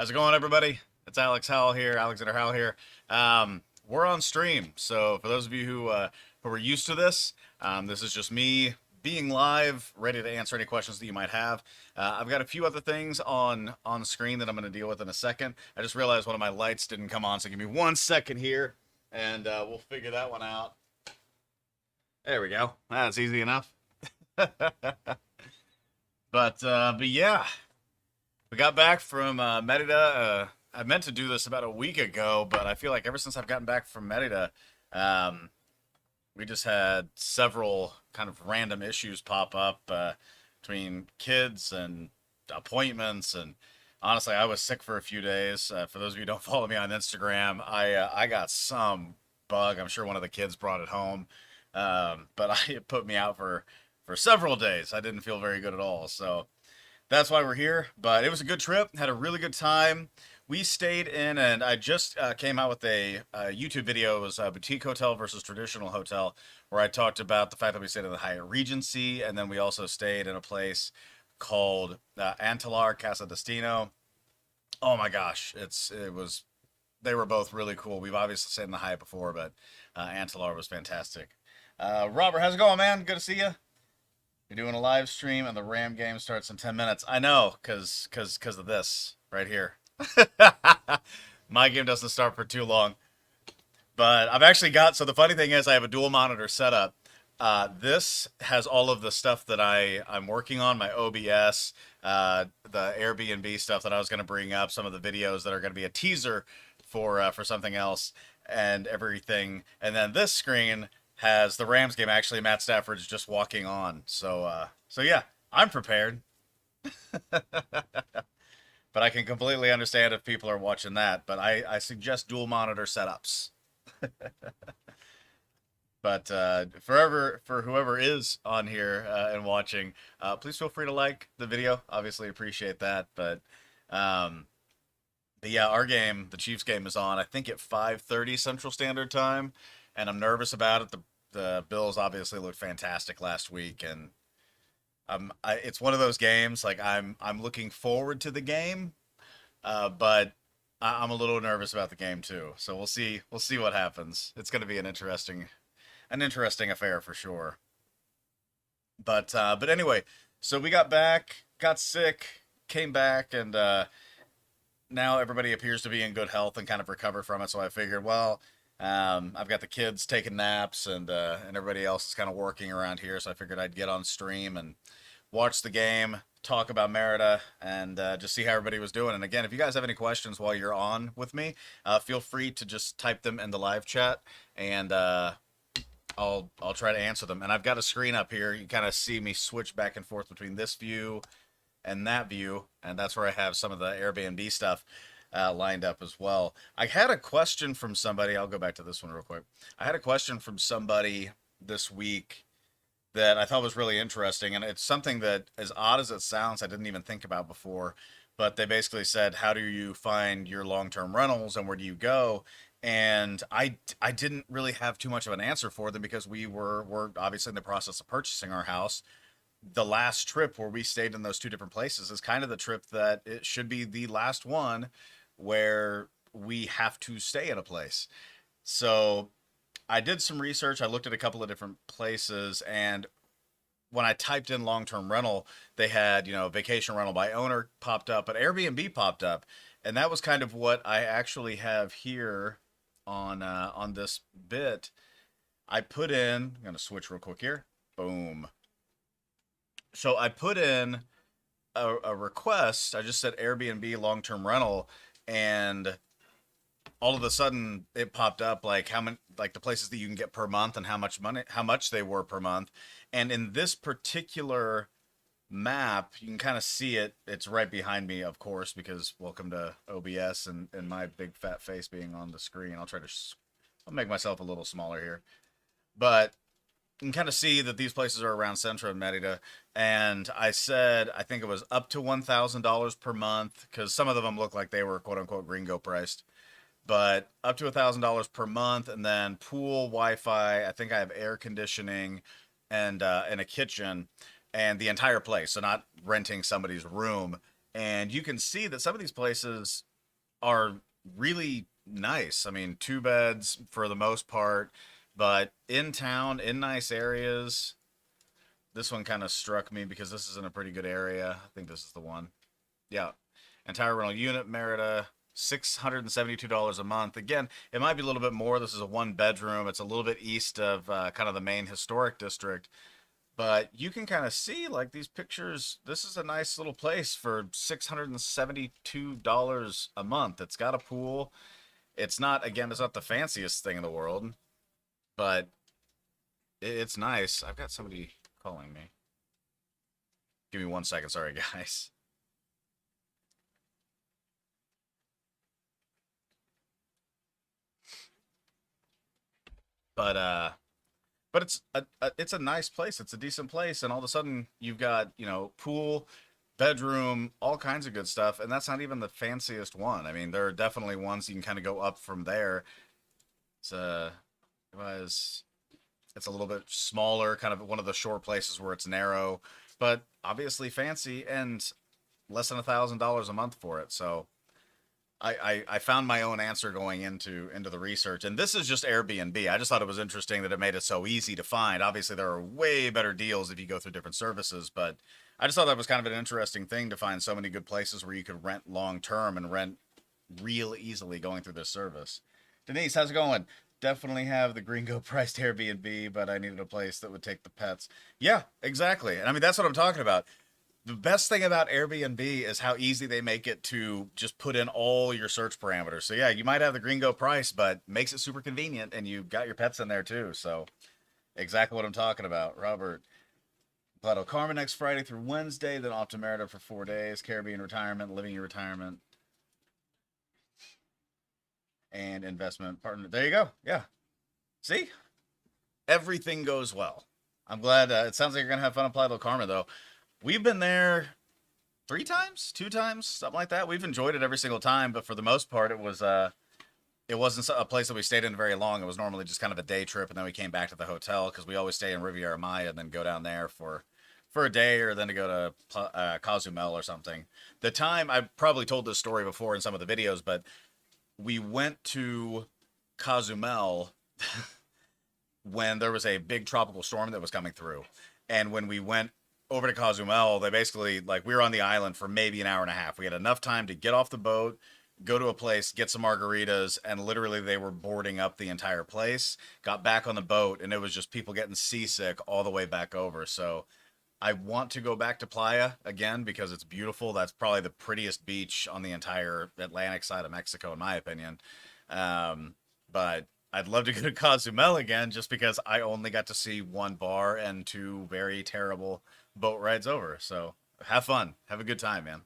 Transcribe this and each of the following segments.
How's it going, everybody? It's Alexander Howell here. We're on stream, so for those of you who are used to this, this is just me being live, ready to answer any questions that you might have. I've got a few other things on the screen that I'm going to deal with in a second. I just realized one of my lights didn't come on, so give me 1 second here, and we'll figure that one out. There we go. That's easy enough. But yeah, we got back from Merida. I meant to do this about a week ago, but I feel like ever since I've gotten back from Merida, um, we just had several kind of random issues pop up between kids and appointments. And honestly, I was sick for a few days. For those of you who don't follow me on Instagram, I got some bug. I'm sure one of the kids brought it home, it put me out for several days. I didn't feel very good at all. So that's why we're here. But it was a good trip. Had a really good time. We stayed in, and I just came out with a YouTube video. It was a boutique hotel versus traditional hotel, where I talked about the fact that we stayed in the Hyatt Regency, and then we also stayed in a place called Antelar Casa Destino. Oh my gosh, it was they were both really cool. We've obviously stayed in the Hyatt before, but Antelar was fantastic. Robert, how's it going, man? Good to see you. You're doing a live stream, and the Ram game starts in 10 minutes. I know, cause of this right here. My game doesn't start for too long. But I've actually got, so the funny thing is I have a dual monitor setup. This has all of the stuff that I'm working on, my OBS, the Airbnb stuff that I was going to bring up, some of the videos that are going to be a teaser for something else and everything. And then this screen has the Rams game. Actually, Matt Stafford's just walking on. So yeah, I'm prepared. But I can completely understand if people are watching that. But I suggest dual monitor setups. But for whoever is on here and watching, please feel free to like the video. Obviously, appreciate that. Um, but yeah, our game, the Chiefs game, is on. I think at 5:30 Central Standard Time, and I'm nervous about it. The Bills obviously looked fantastic last week, and it's one of those games. Like I'm looking forward to the game, but I'm a little nervous about the game too. So we'll see. We'll see what happens. It's going to be an interesting affair for sure. But anyway, so we got back, got sick, came back, and now everybody appears to be in good health and kind of recover from it. So I figured, well, I've got the kids taking naps, and everybody else is kind of working around here. So I figured I'd get on stream and watch the game, talk about Merida, and just see how everybody was doing. And again, if you guys have any questions while you're on with me, feel free to just type them in the live chat, and I'll try to answer them. And I've got a screen up here. You kind of see me switch back and forth between this view and that view, and that's where I have some of the Airbnb stuff lined up as well. I had a question from somebody. I'll go back to this one real quick. I had a question from somebody this week that I thought was really interesting, and it's something that, as odd as it sounds, I didn't even think about before. But they basically said, "How do you find your long-term rentals, and where do you go?" And I didn't really have too much of an answer for them because we're obviously in the process of purchasing our house. The last trip where we stayed in those two different places is kind of the trip that it should be the last one where we have to stay in a place. So I did some research. I looked at a couple of different places, and when I typed in long-term rental, they had, vacation rental by owner popped up, but Airbnb popped up, and that was kind of what I actually have here on this bit. I put in. I'm gonna switch real quick here. Boom. So I put in a request. I just said Airbnb long-term rental, and all of a sudden it popped up like how many, like the places that you can get per month and how much they were per month. And in this particular map, you can kind of see it. It's right behind me, of course, because welcome to OBS and my big fat face being on the screen. I'll make myself a little smaller here, but you can kind of see that these places are around Central and Merida. And I said, I think it was up to $1,000 per month, because some of them look like they were quote unquote gringo priced, but up to $1,000 per month, and then pool, Wi-Fi. I think I have air conditioning and a kitchen, and the entire place. So not renting somebody's room. And you can see that some of these places are really nice. I mean, two beds for the most part, but in town, in nice areas. This one kind of struck me because this is in a pretty good area. I think this is the one. Yeah. Entire rental unit, Merida, $672 a month. Again, it might be a little bit more. This is a one bedroom. It's a little bit east of kind of the main historic district. But you can kind of see like these pictures. This is a nice little place for $672 a month. It's got a pool. It's not, again, it's not the fanciest thing in the world, but it's nice. I've got somebody calling me. Give me 1 second. Sorry, guys. But it's a nice place. It's a decent place, and all of a sudden you've got pool, bedroom, all kinds of good stuff, and that's not even the fanciest one. I mean, there are definitely ones you can kind of go up from there. It's it was it's a little bit smaller, kind of one of the short places where it's narrow, but obviously fancy and less than $1,000 a month for it. So I found my own answer going into the research, and this is just Airbnb. I just thought it was interesting that it made it so easy to find. Obviously, there are way better deals if you go through different services, but I just thought that was kind of an interesting thing to find so many good places where you could rent long term and rent real easily going through this service. Denise, how's it going? Definitely have the gringo priced Airbnb, but I needed a place that would take the pets. Yeah, exactly. And I mean, that's what I'm talking about. The best thing about Airbnb is how easy they make it to just put in all your search parameters. So yeah, you might have the gringo price, but makes it super convenient, and you've got your pets in there too. So exactly what I'm talking about. Robert, Playa Carmen next Friday through Wednesday, then off to Merida for 4 days. Caribbean retirement, living your retirement, and investment partner. There you go. Yeah. See, everything goes well. I'm glad. It sounds like you're gonna have fun at Playa del Carmen, though. We've been there 3 times, 2 times, something like that. We've enjoyed it every single time, but for the most part, it wasn't a place that we stayed in very long. It was normally just kind of a day trip, and then we came back to the hotel because we always stay in Riviera Maya and then go down there for a day, or then to go to Cozumel or something. The time I probably told this story before in some of the videos, but we went to Cozumel when there was a big tropical storm that was coming through. And when we went over to Cozumel, they basically, like, we were on the island for maybe an hour and a half. We had enough time to get off the boat, go to a place, get some margaritas, and literally they were boarding up the entire place. Got back on the boat, and it was just people getting seasick all the way back over. So I want to go back to Playa again because it's beautiful. That's probably the prettiest beach on the entire Atlantic side of Mexico, in my opinion. But I'd love to go to Cozumel again just because I only got to see one bar and two very terrible boat rides over. So have fun, have a good time, man.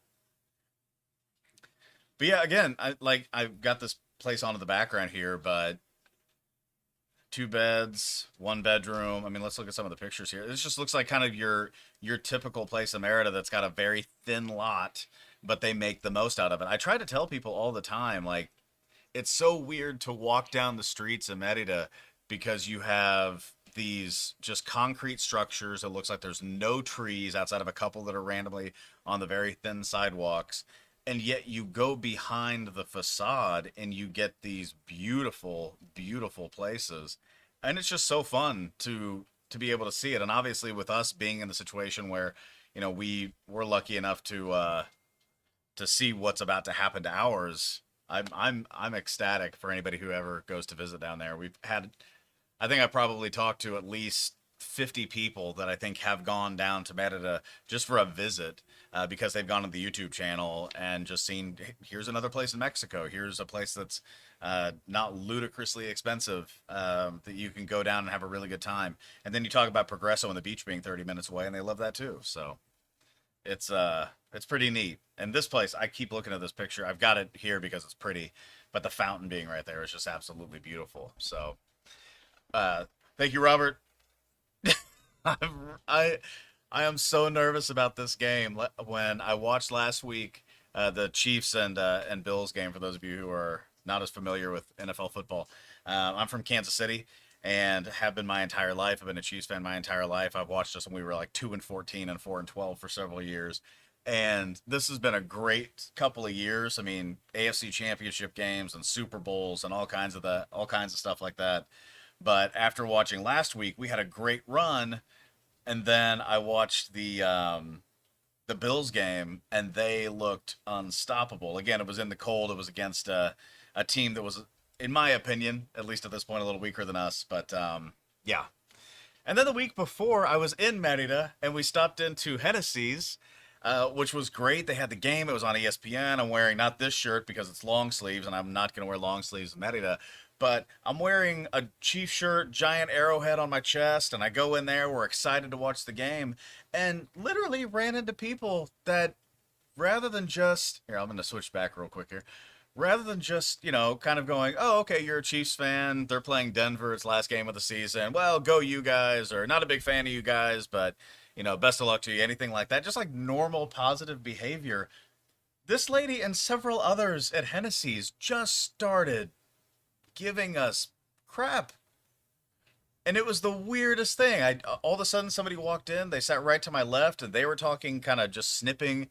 But yeah, again, I've got this place on in the background here, but two beds, one bedroom. I mean, let's look at some of the pictures here. This just looks like kind of your typical place in Merida that's got a very thin lot, but they make the most out of it. I try to tell people all the time, like, it's so weird to walk down the streets in Merida because you have these just concrete structures. It looks like there's no trees outside of a couple that are randomly on the very thin sidewalks. And yet you go behind the facade and you get these beautiful, beautiful places. And it's just so fun to be able to see it. And obviously with us being in the situation where, we're lucky enough to see what's about to happen to ours. I'm ecstatic for anybody who ever goes to visit down there. I think I probably talked to at least 50 people that I think have gone down to Merida just for a visit, because they've gone to the YouTube channel and just seen, "Hey, here's another place in Mexico. Here's a place that's not ludicrously expensive, that you can go down and have a really good time." And then you talk about Progreso and the beach being 30 minutes away, and they love that too. So it's pretty neat. And this place, I keep looking at this picture. I've got it here because it's pretty, but the fountain being right there is just absolutely beautiful. So uh, thank you, Robert. I I am so nervous about this game. When I watched last week, the Chiefs and Bills game. For those of you who are not as familiar with NFL football, I'm from Kansas City and have been my entire life. I've been a Chiefs fan my entire life. I've watched us when we were like 2-14 and 4-12 for several years. And this has been a great couple of years. I mean, AFC Championship games and Super Bowls and all kinds of stuff like that. But after watching last week, we had a great run, and then I watched the Bills game, and they looked unstoppable. Again, it was in the cold. It was against a team that was, in my opinion, at least at this point, a little weaker than us. But yeah. And then the week before, I was in Merida, and we stopped into Hennessy's, which was great. They had the game. It was on ESPN. I'm wearing not this shirt because it's long sleeves, and I'm not going to wear long sleeves in Merida. But I'm wearing a Chief shirt, giant arrowhead on my chest, and I go in there. We're excited to watch the game, and literally ran into people that rather than just here, I'm going to switch back real quick here. Rather than just, kind of going, oh, okay, you're a Chiefs fan. They're playing Denver. It's last game of the season. Well, go you guys, or not a big fan of you guys, but, best of luck to you. Anything like that. Just like normal positive behavior. This lady and several others at Hennessy's just started giving us crap. And it was the weirdest thing. All of a sudden somebody walked in, they sat right to my left, and they were talking, kind of just snipping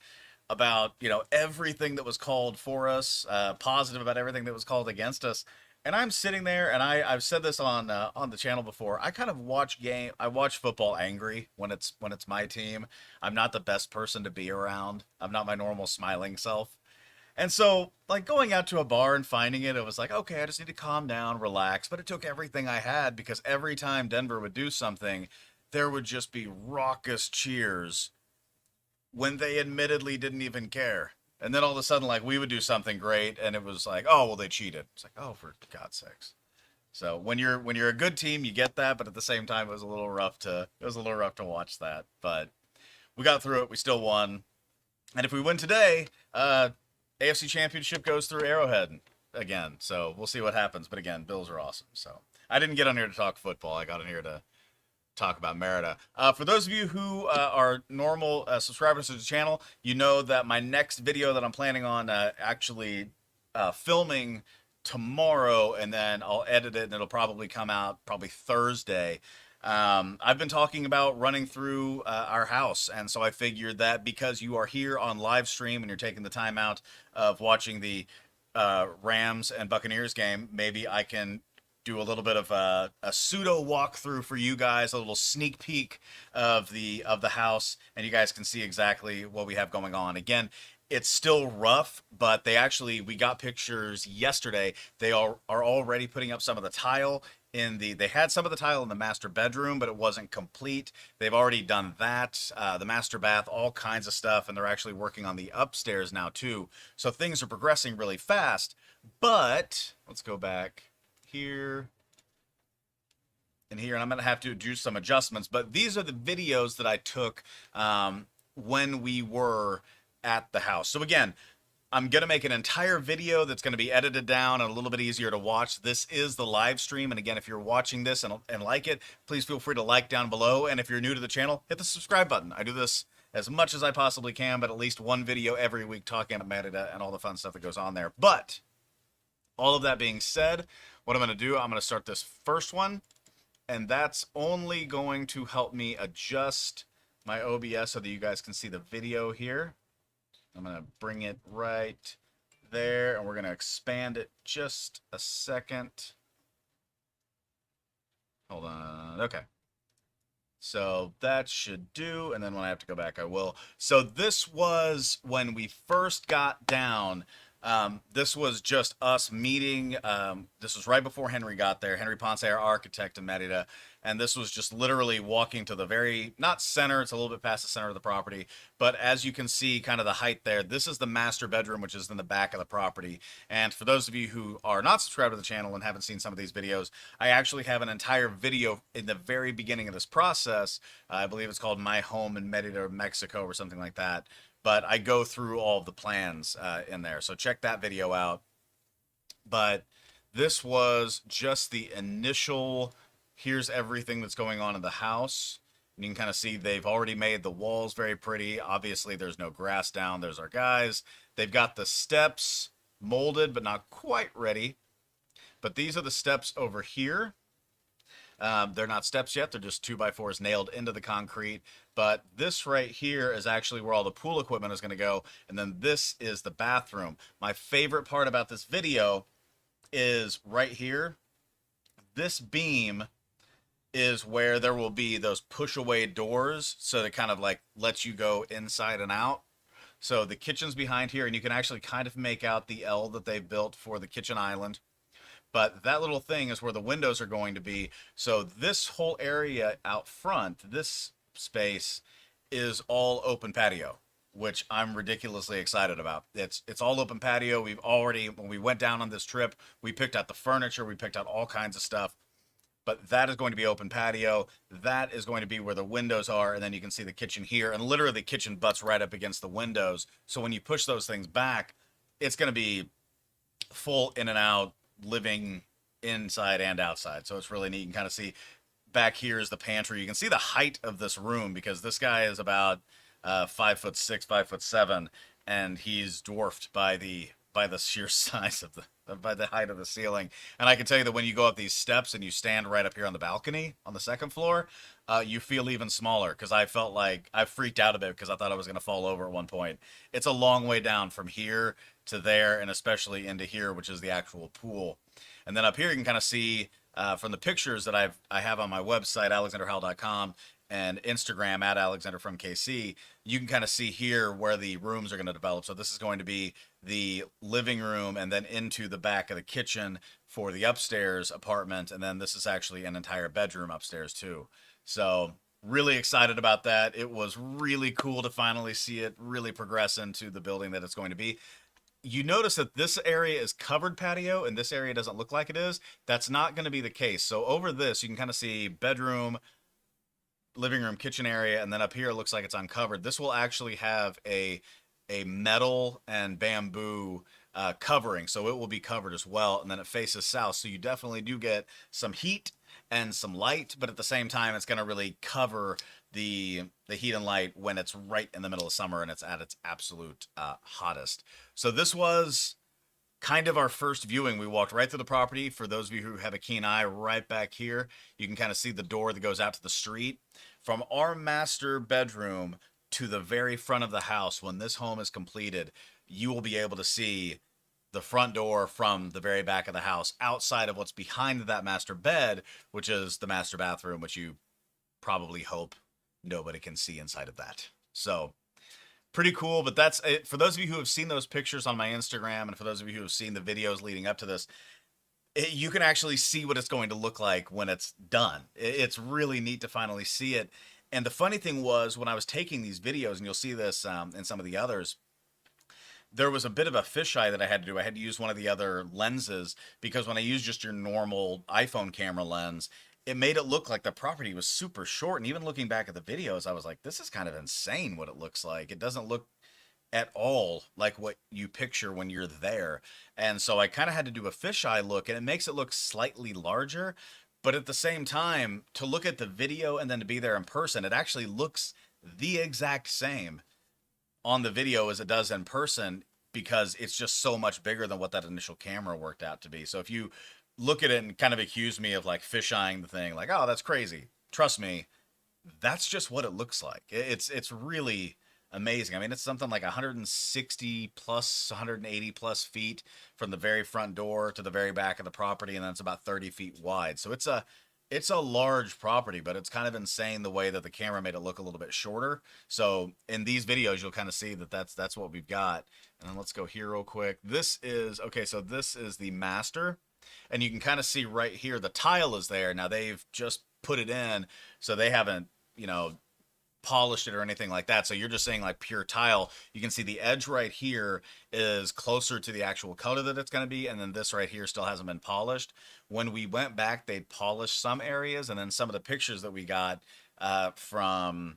about everything that was called for us, positive about everything that was called against us. And I'm sitting there, and I've said this on the channel before. I kind of I watch football angry when it's my team. I'm not the best person to be around. I'm not my normal smiling self. And so, like, going out to a bar and finding it, it was like, okay, I just need to calm down, relax. But it took everything I had, because every time Denver would do something, there would just be raucous cheers when they admittedly didn't even care. And then all of a sudden, like, we would do something great, and it was like, oh, well, they cheated. It's like, oh, for God's sakes. So when you're a good team, you get that, but at the same time, it was a little rough to watch that. But we got through it. We still won. And if we win today, AFC Championship goes through Arrowhead again. So we'll see what happens. But again, Bills are awesome. So I didn't get on here to talk football. I got on here to talk about Merida. For those of you who are normal subscribers to the channel, you know that my next video that I'm planning on actually filming tomorrow, and then I'll edit it, and it'll probably come out probably Thursday. I've been talking about running through our house, and so I figured that because you are here on live stream and you're taking the time out of watching the Rams and Buccaneers game, maybe I can do a little bit of a pseudo walkthrough for you guys, a little sneak peek of the house, and you guys can see exactly what we have going on. Again, it's still rough, but we got pictures yesterday. They are already putting up some of the tile they had some of the tile in the master bedroom, but it wasn't complete. They've already done that, the master bath, all kinds of stuff, and they're actually working on the upstairs now too. So things are progressing really fast, but let's go back here and here, and I'm going to have to do some adjustments, but these are the videos that I took when we were at the house. So again, I'm going to make an entire video that's going to be edited down and a little bit easier to watch. This is the live stream. And again, if you're watching this and like it, please feel free to like down below. And if you're new to the channel, hit the subscribe button. I do this as much as I possibly can, but at least one video every week talking about Merida and all the fun stuff that goes on there. But all of that being said, what I'm going to do, I'm going to start this first one. And that's only going to help me adjust my OBS so that you guys can see the video here. I'm going to bring it right there, and we're going to expand it just a second. Hold on. Okay. So that should do, and then when I have to go back, I will. So this was when we first got down. This was just us meeting. This was right before Henry got there. Henry Ponce, our architect in Merida. And this was just literally walking to the very, not center, it's a little bit past the center of the property. But as you can see, kind of the height there, this is the master bedroom, which is in the back of the property. And for those of you who are not subscribed to the channel and haven't seen some of these videos, I actually have an entire video in the very beginning of this process. I believe it's called My Home in Merida, Mexico, or something like that. But I go through all of the plans in there. So check that video out. But this was just the initial, here's everything that's going on in the house. And you can kind of see they've already made the walls very pretty. Obviously, there's no grass down. There's our guys. They've got the steps molded, but not quite ready. But these are the steps over here. They're not steps yet. They're just 2x4s nailed into the concrete. But this right here is actually where all the pool equipment is going to go. And then this is the bathroom. My favorite part about this video is right here. This beam is where there will be those push away doors. So to kind of like let you go inside and out. So the kitchen's behind here, and you can actually kind of make out the L that they built for the kitchen island. But that little thing is where the windows are going to be. So this whole area out front, this space, is all open patio, which I'm ridiculously excited about. It's all open patio. We've already, when we went down on this trip, we picked out the furniture, we picked out all kinds of stuff. But that is going to be open patio. That is going to be where the windows are, and then you can see the kitchen here. And literally the kitchen butts right up against the windows. So when you push those things back, it's going to be full in and out living inside and outside. So it's really neat. You can kind of see back here is the pantry. You can see the height of this room because this guy is about 5'6", 5'7", and he's dwarfed by the sheer size of by the height of the ceiling. And I can tell you that when you go up these steps and you stand right up here on the balcony on the second floor, you feel even smaller because I felt like I freaked out a bit because I thought I was going to fall over at one point. It's a long way down from here to there, and especially into here, which is the actual pool. And then up here you can kind of see from the pictures that I have on my website, alexanderhowell.com, and Instagram at alexanderfromkc, you can kind of see here where the rooms are going to develop. So this is going to be the living room and then into the back of the kitchen for the upstairs apartment. And then this is actually an entire bedroom upstairs too. So really excited about that. It was really cool to finally see it really progress into the building that it's going to be. You notice that this area is covered patio and this area doesn't look like it is. That's not going to be the case. So over this, you can kind of see bedroom, living room, kitchen area, and then up here it looks like it's uncovered. This will actually have a metal and bamboo covering, so it will be covered as well, and then it faces south, so you definitely do get some heat and some light, but at the same time it's going to really cover the heat and light when it's right in the middle of summer and it's at its absolute hottest. So this was kind of our first viewing. We walked right through the property. For those of you who have a keen eye, right back here, you can kind of see the door that goes out to the street. From our master bedroom to the very front of the house, when this home is completed, you will be able to see the front door from the very back of the house outside of what's behind that master bed, which is the master bathroom, which you probably hope nobody can see inside of that. So pretty cool, but that's it. For those of you who have seen those pictures on my Instagram, and for those of you who have seen the videos leading up to this, you can actually see what it's going to look like when it's done. It's really neat to finally see it. And the funny thing was, when I was taking these videos, and you'll see this in some of the others, there was a bit of a fisheye that I had to do. I had to use one of the other lenses because when I use just your normal iPhone camera lens, it made it look like the property was super short. And even looking back at the videos, I was like, this is kind of insane what it looks like. It doesn't look at all like what you picture when you're there. And so I kind of had to do a fisheye look, and it makes it look slightly larger. But at the same time, to look at the video and then to be there in person, it actually looks the exact same on the video as it does in person because it's just so much bigger than what that initial camera worked out to be. So if you look at it and kind of accuse me of like fisheyeing the thing, like, oh, that's crazy. Trust me, that's just what it looks like. It's really amazing. I mean, it's something like 160 plus, 180 plus feet from the very front door to the very back of the property, and then it's about 30 feet wide. So it's a large property, but it's kind of insane the way that the camera made it look a little bit shorter. So in these videos, you'll kind of see that that's what we've got. And then let's go here real quick. This is, okay, so this is the master. And you can kind of see right here, the tile is there. Now they've just put it in, so they haven't, polished it or anything like that. So you're just seeing like pure tile. You can see the edge right here is closer to the actual color that it's going to be. And then this right here still hasn't been polished. When we went back, they polished some areas. And then some of the pictures that we got from,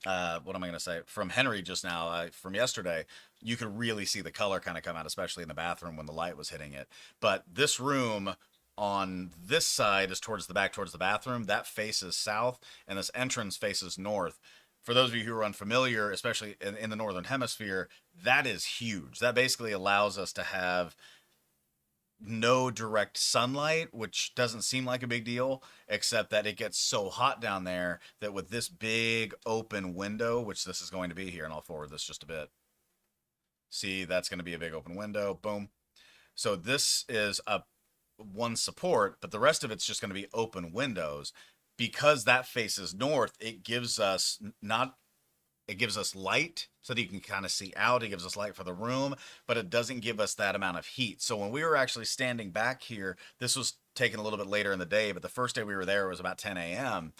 what am I going to say? From Henry just now, from yesterday, you could really see the color kind of come out, especially in the bathroom when the light was hitting it. But this room on this side is towards the back, towards the bathroom. That faces south, and this entrance faces north. For those of you who are unfamiliar, especially in the Northern Hemisphere, that is huge. That basically allows us to have no direct sunlight, which doesn't seem like a big deal, except that it gets so hot down there that with this big open window, which this is going to be here, and I'll forward this just a bit. See, that's going to be a big open window. Boom. So this is a one support, but the rest of it's just going to be open windows. Because that faces north, it gives us not it gives us light so that you can kind of see out. It gives us light for the room, but it doesn't give us that amount of heat. So when we were actually standing back here, this was taken a little bit later in the day, but the first day we were there, it was about 10 a.m.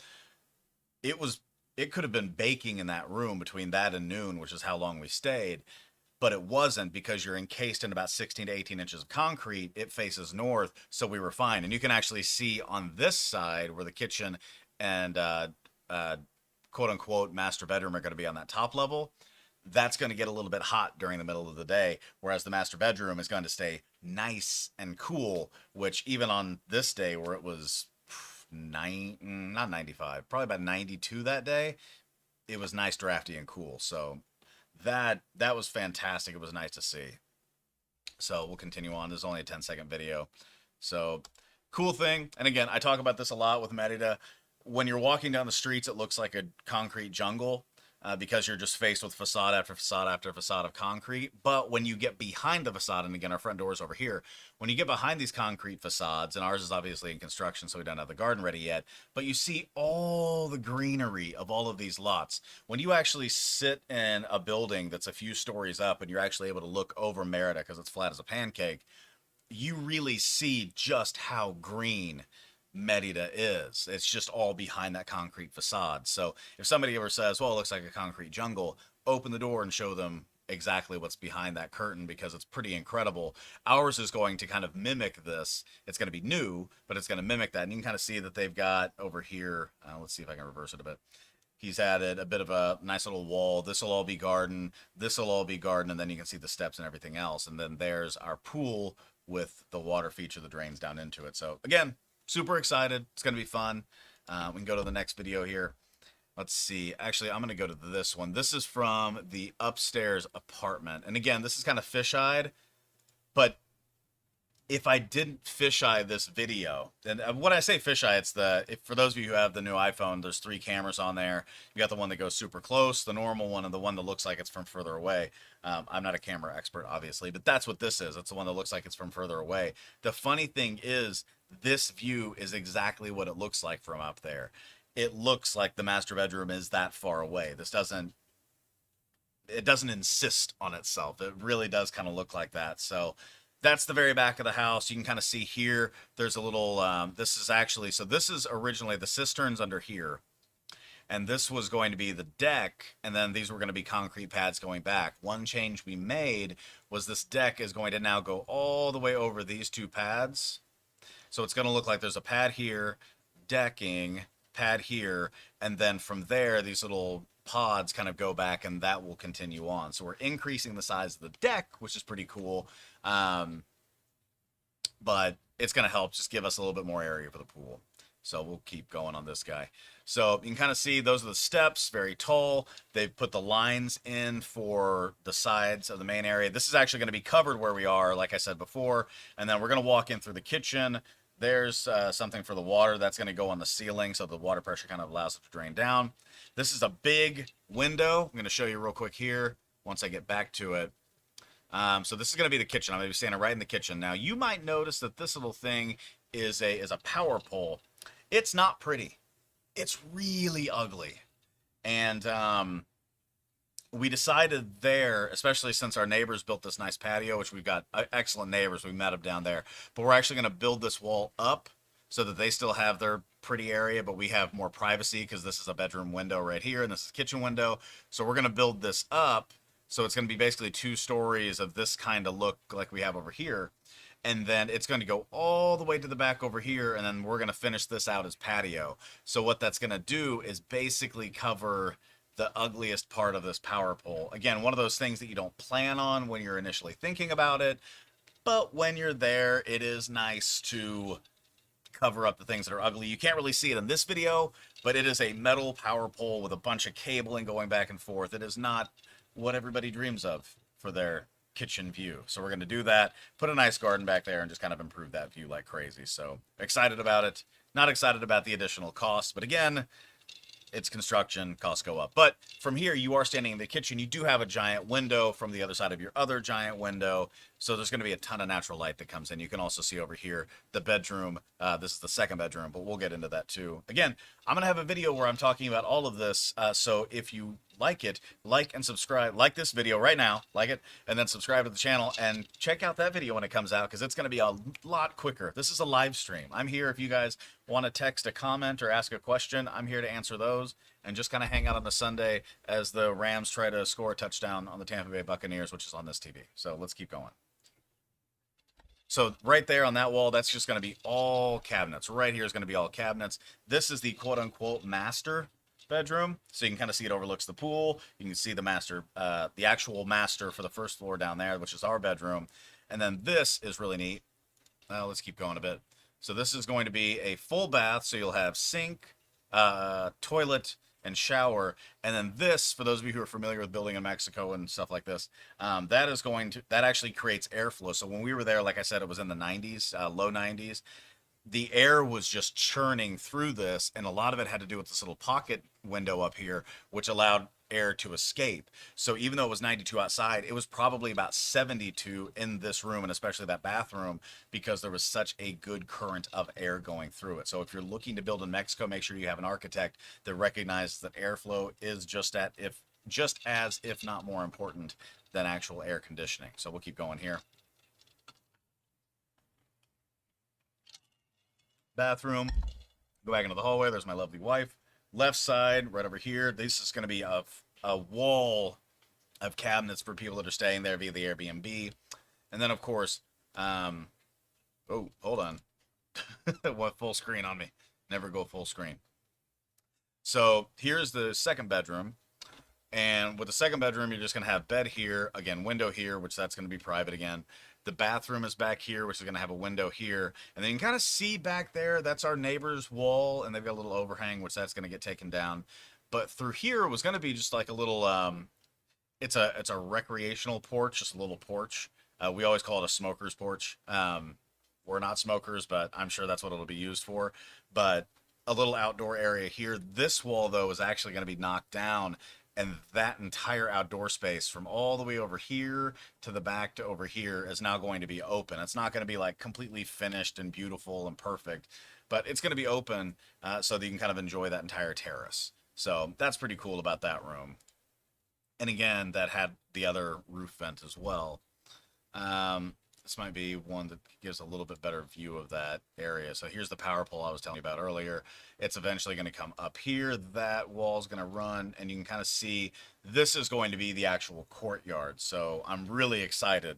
It was it could have been baking in that room between that and noon, which is how long we stayed. But it wasn't because you're encased in about 16 to 18 inches of concrete. It faces north, so we were fine. And you can actually see on this side where the kitchen and quote unquote master bedroom are going to be on that top level. That's going to get a little bit hot during the middle of the day, whereas the master bedroom is going to stay nice and cool, which even on this day where it was not 95, probably about 92 that day, it was nice, drafty, and cool. So that was fantastic. It was nice to see. So we'll continue on. This is only a 10-second video. So cool thing. And again, I talk about this a lot with Merida. When you're walking down the streets, it looks like a concrete jungle because you're just faced with facade after facade after facade of concrete. But when you get behind the facade, and again, our front door is over here, when you get behind these concrete facades, and ours is obviously in construction, so we don't have the garden ready yet, but you see all the greenery of all of these lots. When you actually sit in a building that's a few stories up and you're actually able to look over Merida because it's flat as a pancake, you really see just how green Merida is. It's just all behind that concrete facade. So if somebody ever says, well, it looks like a concrete jungle, open the door and show them exactly what's behind that curtain because it's pretty incredible. Ours is going to kind of mimic this. It's going to be new, but it's going to mimic that. And you can kind of see that they've got over here, let's see if I can reverse it a bit. He's added a bit of a nice little wall. This will all be garden. This will all be garden. And then you can see the steps and everything else. And then there's our pool with the water feature that drains down into it. So again, super excited. It's going to be fun. We can go to the next video here. Let's see. Actually, I'm going to go to this one. This is from the upstairs apartment. And again, this is kind of fisheyed, but if I didn't fisheye this video, and when I say fisheye, it's for those of you who have the new iPhone, there's 3 cameras on there. You got the one that goes super close, the normal one, and the one that looks like it's from further away. I'm not a camera expert, obviously, but that's what this is. It's the one that looks like it's from further away. The funny thing is, this view is exactly what it looks like from up there. It looks like the master bedroom is that far away. It doesn't insist on itself. It really does kind of look like that. So that's the very back of the house. You can kind of see here, there's a little, this is originally the cisterns under here. And this was going to be the deck, and then these were going to be concrete pads going back. One change we made was this deck is going to now go all the way over these 2 pads. So it's going to look like there's a pad here, decking, pad here, and then from there, these little pods kind of go back, and that will continue on. So we're increasing the size of the deck, which is pretty cool. But it's going to help just give us a little bit more area for the pool. So we'll keep going on this guy. So you can kind of see those are the steps, very tall. They've put the lines in for the sides of the main area. This is actually going to be covered where we are, like I said before. And then we're going to walk in through the kitchen. There's something for the water that's going to go on the ceiling so the water pressure kind of allows it to drain down. This is a big window. I'm going to show you real quick here once I get back to it. So this is going to be the kitchen. I'm going to be standing right in the kitchen. Now, you might notice that this little thing is a power pole. It's not pretty. It's really ugly. And we decided there, especially since our neighbors built this nice patio, which we've got excellent neighbors. We met them down there. But we're actually going to build this wall up so that they still have their pretty area, but we have more privacy because this is a bedroom window right here, and this is a kitchen window. So we're going to build this up. So it's going to be basically 2 stories of this kind of look like we have over here. And then it's going to go all the way to the back over here, and then we're going to finish this out as patio. So what that's going to do is basically cover the ugliest part of this power pole. Again, one of those things that you don't plan on when you're initially thinking about it, but when you're there, it is nice to cover up the things that are ugly. You can't really see it in this video, but it is a metal power pole with a bunch of cabling going back and forth. It is not what everybody dreams of for their kitchen view. So we're going to do that, put a nice garden back there, and just kind of improve that view like crazy. So excited about it. Not excited about the additional cost, but again, it's construction, costs go up. But from here, you are standing in the kitchen. You do have a giant window from the other side of your other giant window. So there's going to be a ton of natural light that comes in. You can also see over here the bedroom. This is the second bedroom, but we'll get into that too. Again, I'm going to have a video where I'm talking about all of this. So if you like it, like and subscribe. Like this video right now, like it, and then subscribe to the channel and check out that video when it comes out because it's going to be a lot quicker. This is a live stream. I'm here if you guys want to text a comment or ask a question. I'm here to answer those and just kind of hang out on the Sunday as the Rams try to score a touchdown on the Tampa Bay Buccaneers, which is on this TV. So let's keep going. So right there on that wall, that's just going to be all cabinets. Right here is going to be all cabinets. This is the quote-unquote master bedroom, so you can kind of see it overlooks the pool. You can see the master, the actual master for the first floor down there, which is our bedroom. And then this is really neat. Let's keep going a bit. So this is going to be a full bath, so you'll have sink, toilet, and shower. And then this, for those of you who are familiar with building in Mexico and stuff like this, that actually creates airflow. So when we were there, like I said, it was in the 90s, low 90s. The air was just churning through this, and a lot of it had to do with this little pocket window up here, which allowed air to escape. So even though it was 92 outside, it was probably about 72 in this room, and especially that bathroom, because there was such a good current of air going through it. So if you're looking to build in Mexico, make sure you have an architect that recognizes that airflow is just as, if not more important than actual air conditioning. So we'll keep going here. Bathroom, go back into the hallway. There's my lovely wife. Left side, right over here, this is going to be a wall of cabinets for people that are staying there via the Airbnb. And then, of course, oh, hold on. What full screen on me? Never go full screen. So here's the second bedroom. And with the second bedroom, you're just going to have bed here, again, window here, which that's going to be private again. The bathroom is back here, which is going to have a window here. And then you can kind of see back there, that's our neighbor's wall, and they've got a little overhang, which that's going to get taken down. But through here was going to be just like a little, it's a recreational porch, just a little porch. We always call it a smoker's porch. We're not smokers, but I'm sure that's what it'll be used for. But a little outdoor area here. This wall, though, is actually going to be knocked down. And that entire outdoor space from all the way over here to the back to over here is now going to be open. It's not going to be like completely finished and beautiful and perfect, but it's going to be open so that you can kind of enjoy that entire terrace. So that's pretty cool about that room. And again, that had the other roof vent as well. This might be one that gives a little bit better view of that area. So here's the power pole I was telling you about earlier. It's eventually going to come up here. That wall's going to run, and you can kind of see this is going to be the actual courtyard. So I'm really excited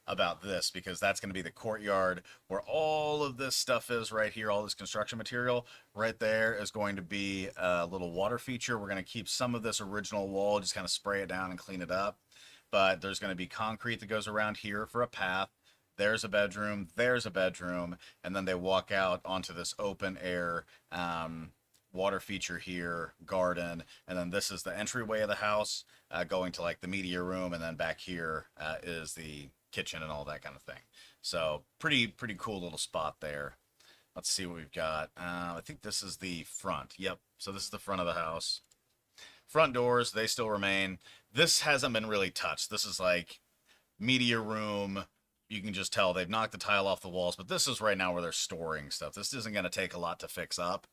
about this because that's going to be the courtyard where all of this stuff is right here. All this construction material right there is going to be a little water feature. We're going to keep some of this original wall, just kind of spray it down and clean it up. But there's going to be concrete that goes around here for a path. There's a bedroom, and then they walk out onto this open air water feature here, garden, and then this is the entryway of the house going to like the media room, and then back here is the kitchen and all that kind of thing. So pretty cool little spot there. Let's see what we've got. I think this is the front. Yep, so this is the front of the house. Front doors, they still remain. This hasn't been really touched. This is like media room. You can just tell they've knocked the tile off the walls, but this is right now where they're storing stuff. This isn't going to take a lot to fix up.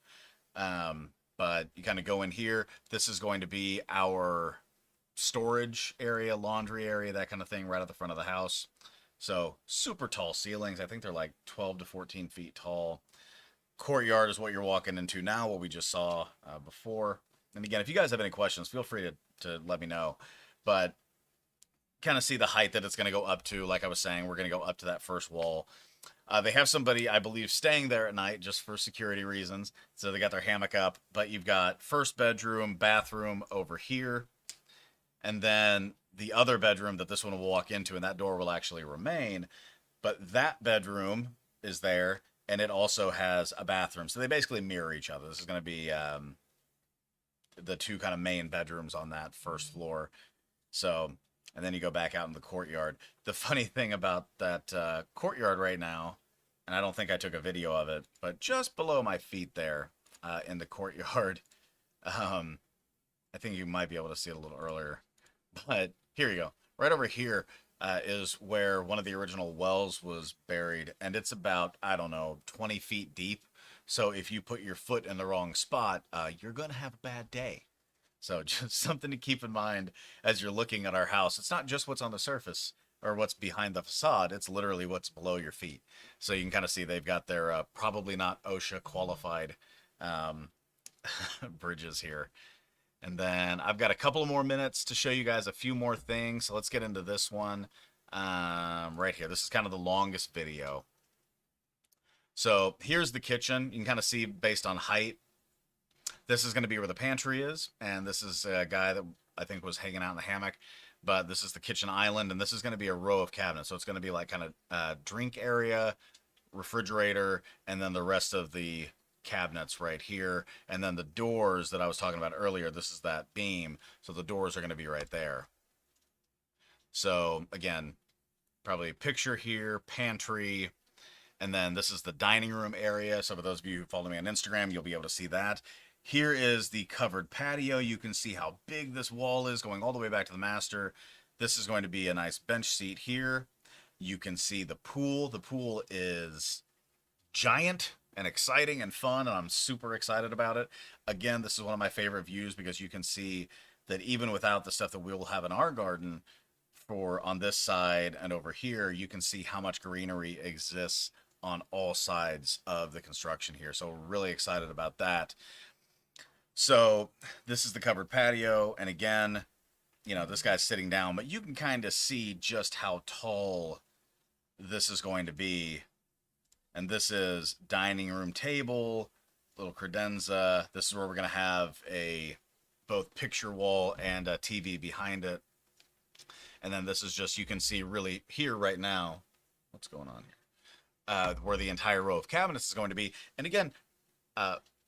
But you kind of go in here. This is going to be our storage area, laundry area, that kind of thing right at the front of the house. So super tall ceilings. I think they're like 12 to 14 feet tall. Courtyard is what you're walking into now, what we just saw before. And again, if you guys have any questions, feel free to let me know. But kind of see the height that it's going to go up to. Like I was saying, we're going to go up to that first wall. They have somebody, I believe, staying there at night just for security reasons. So they got their hammock up. But you've got first bedroom, bathroom over here. And then the other bedroom that this one will walk into, and that door will actually remain. But that bedroom is there, and it also has a bathroom. So they basically mirror each other. This is going to be the two kind of main bedrooms on that first floor. So and then you go back out in the courtyard. The funny thing about that courtyard right now, and I don't think I took a video of it, but just below my feet there in the courtyard, um, I think you might be able to see it a little earlier, but here you go. Right over here is where one of the original wells was buried, and it's about, I don't know, 20 feet deep. So if you put your foot in the wrong spot, you're going to have a bad day. So just something to keep in mind as you're looking at our house. It's not just what's on the surface or what's behind the facade. It's literally what's below your feet. So you can kind of see they've got their probably not OSHA qualified um, bridges here. And then I've got a couple more minutes to show you guys a few more things. So let's get into this one right here. This is kind of the longest video. So here's the kitchen. You can kind of see based on height. This is going to be where the pantry is. And this is a guy that I think was hanging out in the hammock. But this is the kitchen island. And this is going to be a row of cabinets. So it's going to be like kind of drink area, refrigerator, and then the rest of the cabinets right here. And then the doors that I was talking about earlier, this is that beam. So the doors are going to be right there. So again, probably a picture here, pantry, and then this is the dining room area. So for those of you who follow me on Instagram, you'll be able to see that. Here is the covered patio. You can see how big this wall is going all the way back to the master. This is going to be a nice bench seat here. You can see the pool. The pool is giant and exciting and fun, and I'm super excited about it. Again, this is one of my favorite views because you can see that even without the stuff that we'll have in our garden for on this side and over here, you can see how much greenery exists on all sides of the construction here. So really excited about that. So this is the covered patio, and again, you know, this guy's sitting down, but you can kind of see just how tall this is going to be. And this is dining room table, little credenza. This is where we're going to have a both picture wall and a TV behind it. And then this is just, you can see really here right now, what's going on here, where the entire row of cabinets is going to be. And again,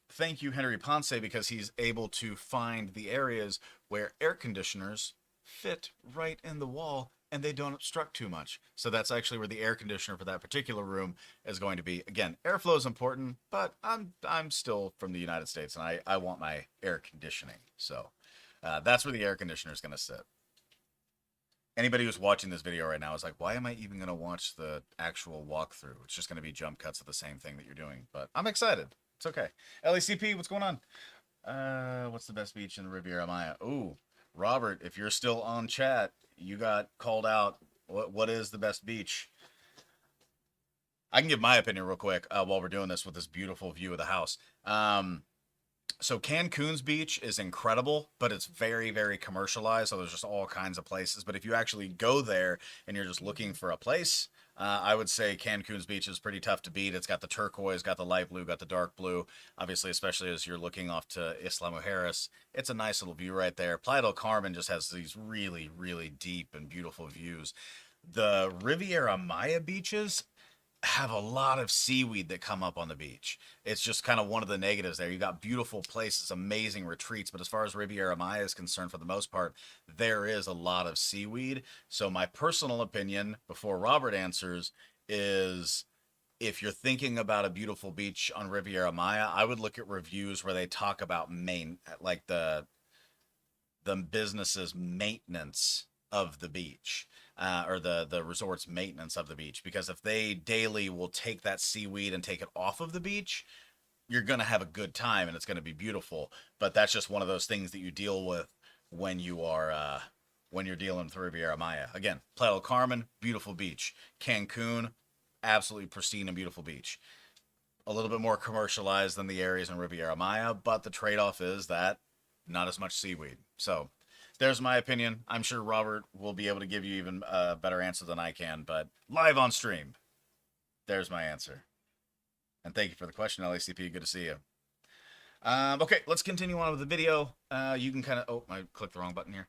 thank you, Henry Ponce, because he's able to find the areas where air conditioners fit right in the wall and they don't obstruct too much. So that's actually where the air conditioner for that particular room is going to be. Again, airflow is important, but I'm still from the United States and I want my air conditioning. So that's where the air conditioner is going to sit. Anybody who's watching this video right now is like, why am I even going to watch the actual walkthrough? It's just going to be jump cuts of the same thing that you're doing. But I'm excited. It's okay. LACP, what's going on? What's the best beach in the Riviera Maya? Ooh, Robert, if you're still on chat, you got called out. What is the best beach? I can give my opinion real quick while we're doing this with this beautiful view of the house. So Cancun's beach is incredible, but it's very, very commercialized. So there's just all kinds of places. But if you actually go there and you're just looking for a place, I would say Cancun's beach is pretty tough to beat. It's got the turquoise, got the light blue, got the dark blue. Obviously, especially as you're looking off to Isla Mujeres, it's a nice little view right there. Playa del Carmen just has these really, really deep and beautiful views. The Riviera Maya beaches have a lot of seaweed that come up on the beach. It's just kind of one of the negatives there. You got beautiful places, amazing retreats, but as far as Riviera Maya is concerned, for the most part, there is a lot of seaweed. So my personal opinion, before Robert answers, is if you're thinking about a beautiful beach on Riviera Maya, I would look at reviews where they talk about like the business's maintenance of the beach. Or the resort's maintenance of the beach, because if they daily will take that seaweed and take it off of the beach, you're going to have a good time and it's going to be beautiful. But that's just one of those things that you deal with when you are when you're dealing with Riviera Maya. Again, Playa del Carmen, beautiful beach. Cancun, absolutely pristine and beautiful beach. A little bit more commercialized than the areas in Riviera Maya, but the trade-off is that not as much seaweed. So there's my opinion. I'm sure Robert will be able to give you even a better answer than I can, but live on stream, there's my answer. And thank you for the question, LACP. Good to see you. Okay, let's continue on with the video. You can kind of, oh, I clicked the wrong button here.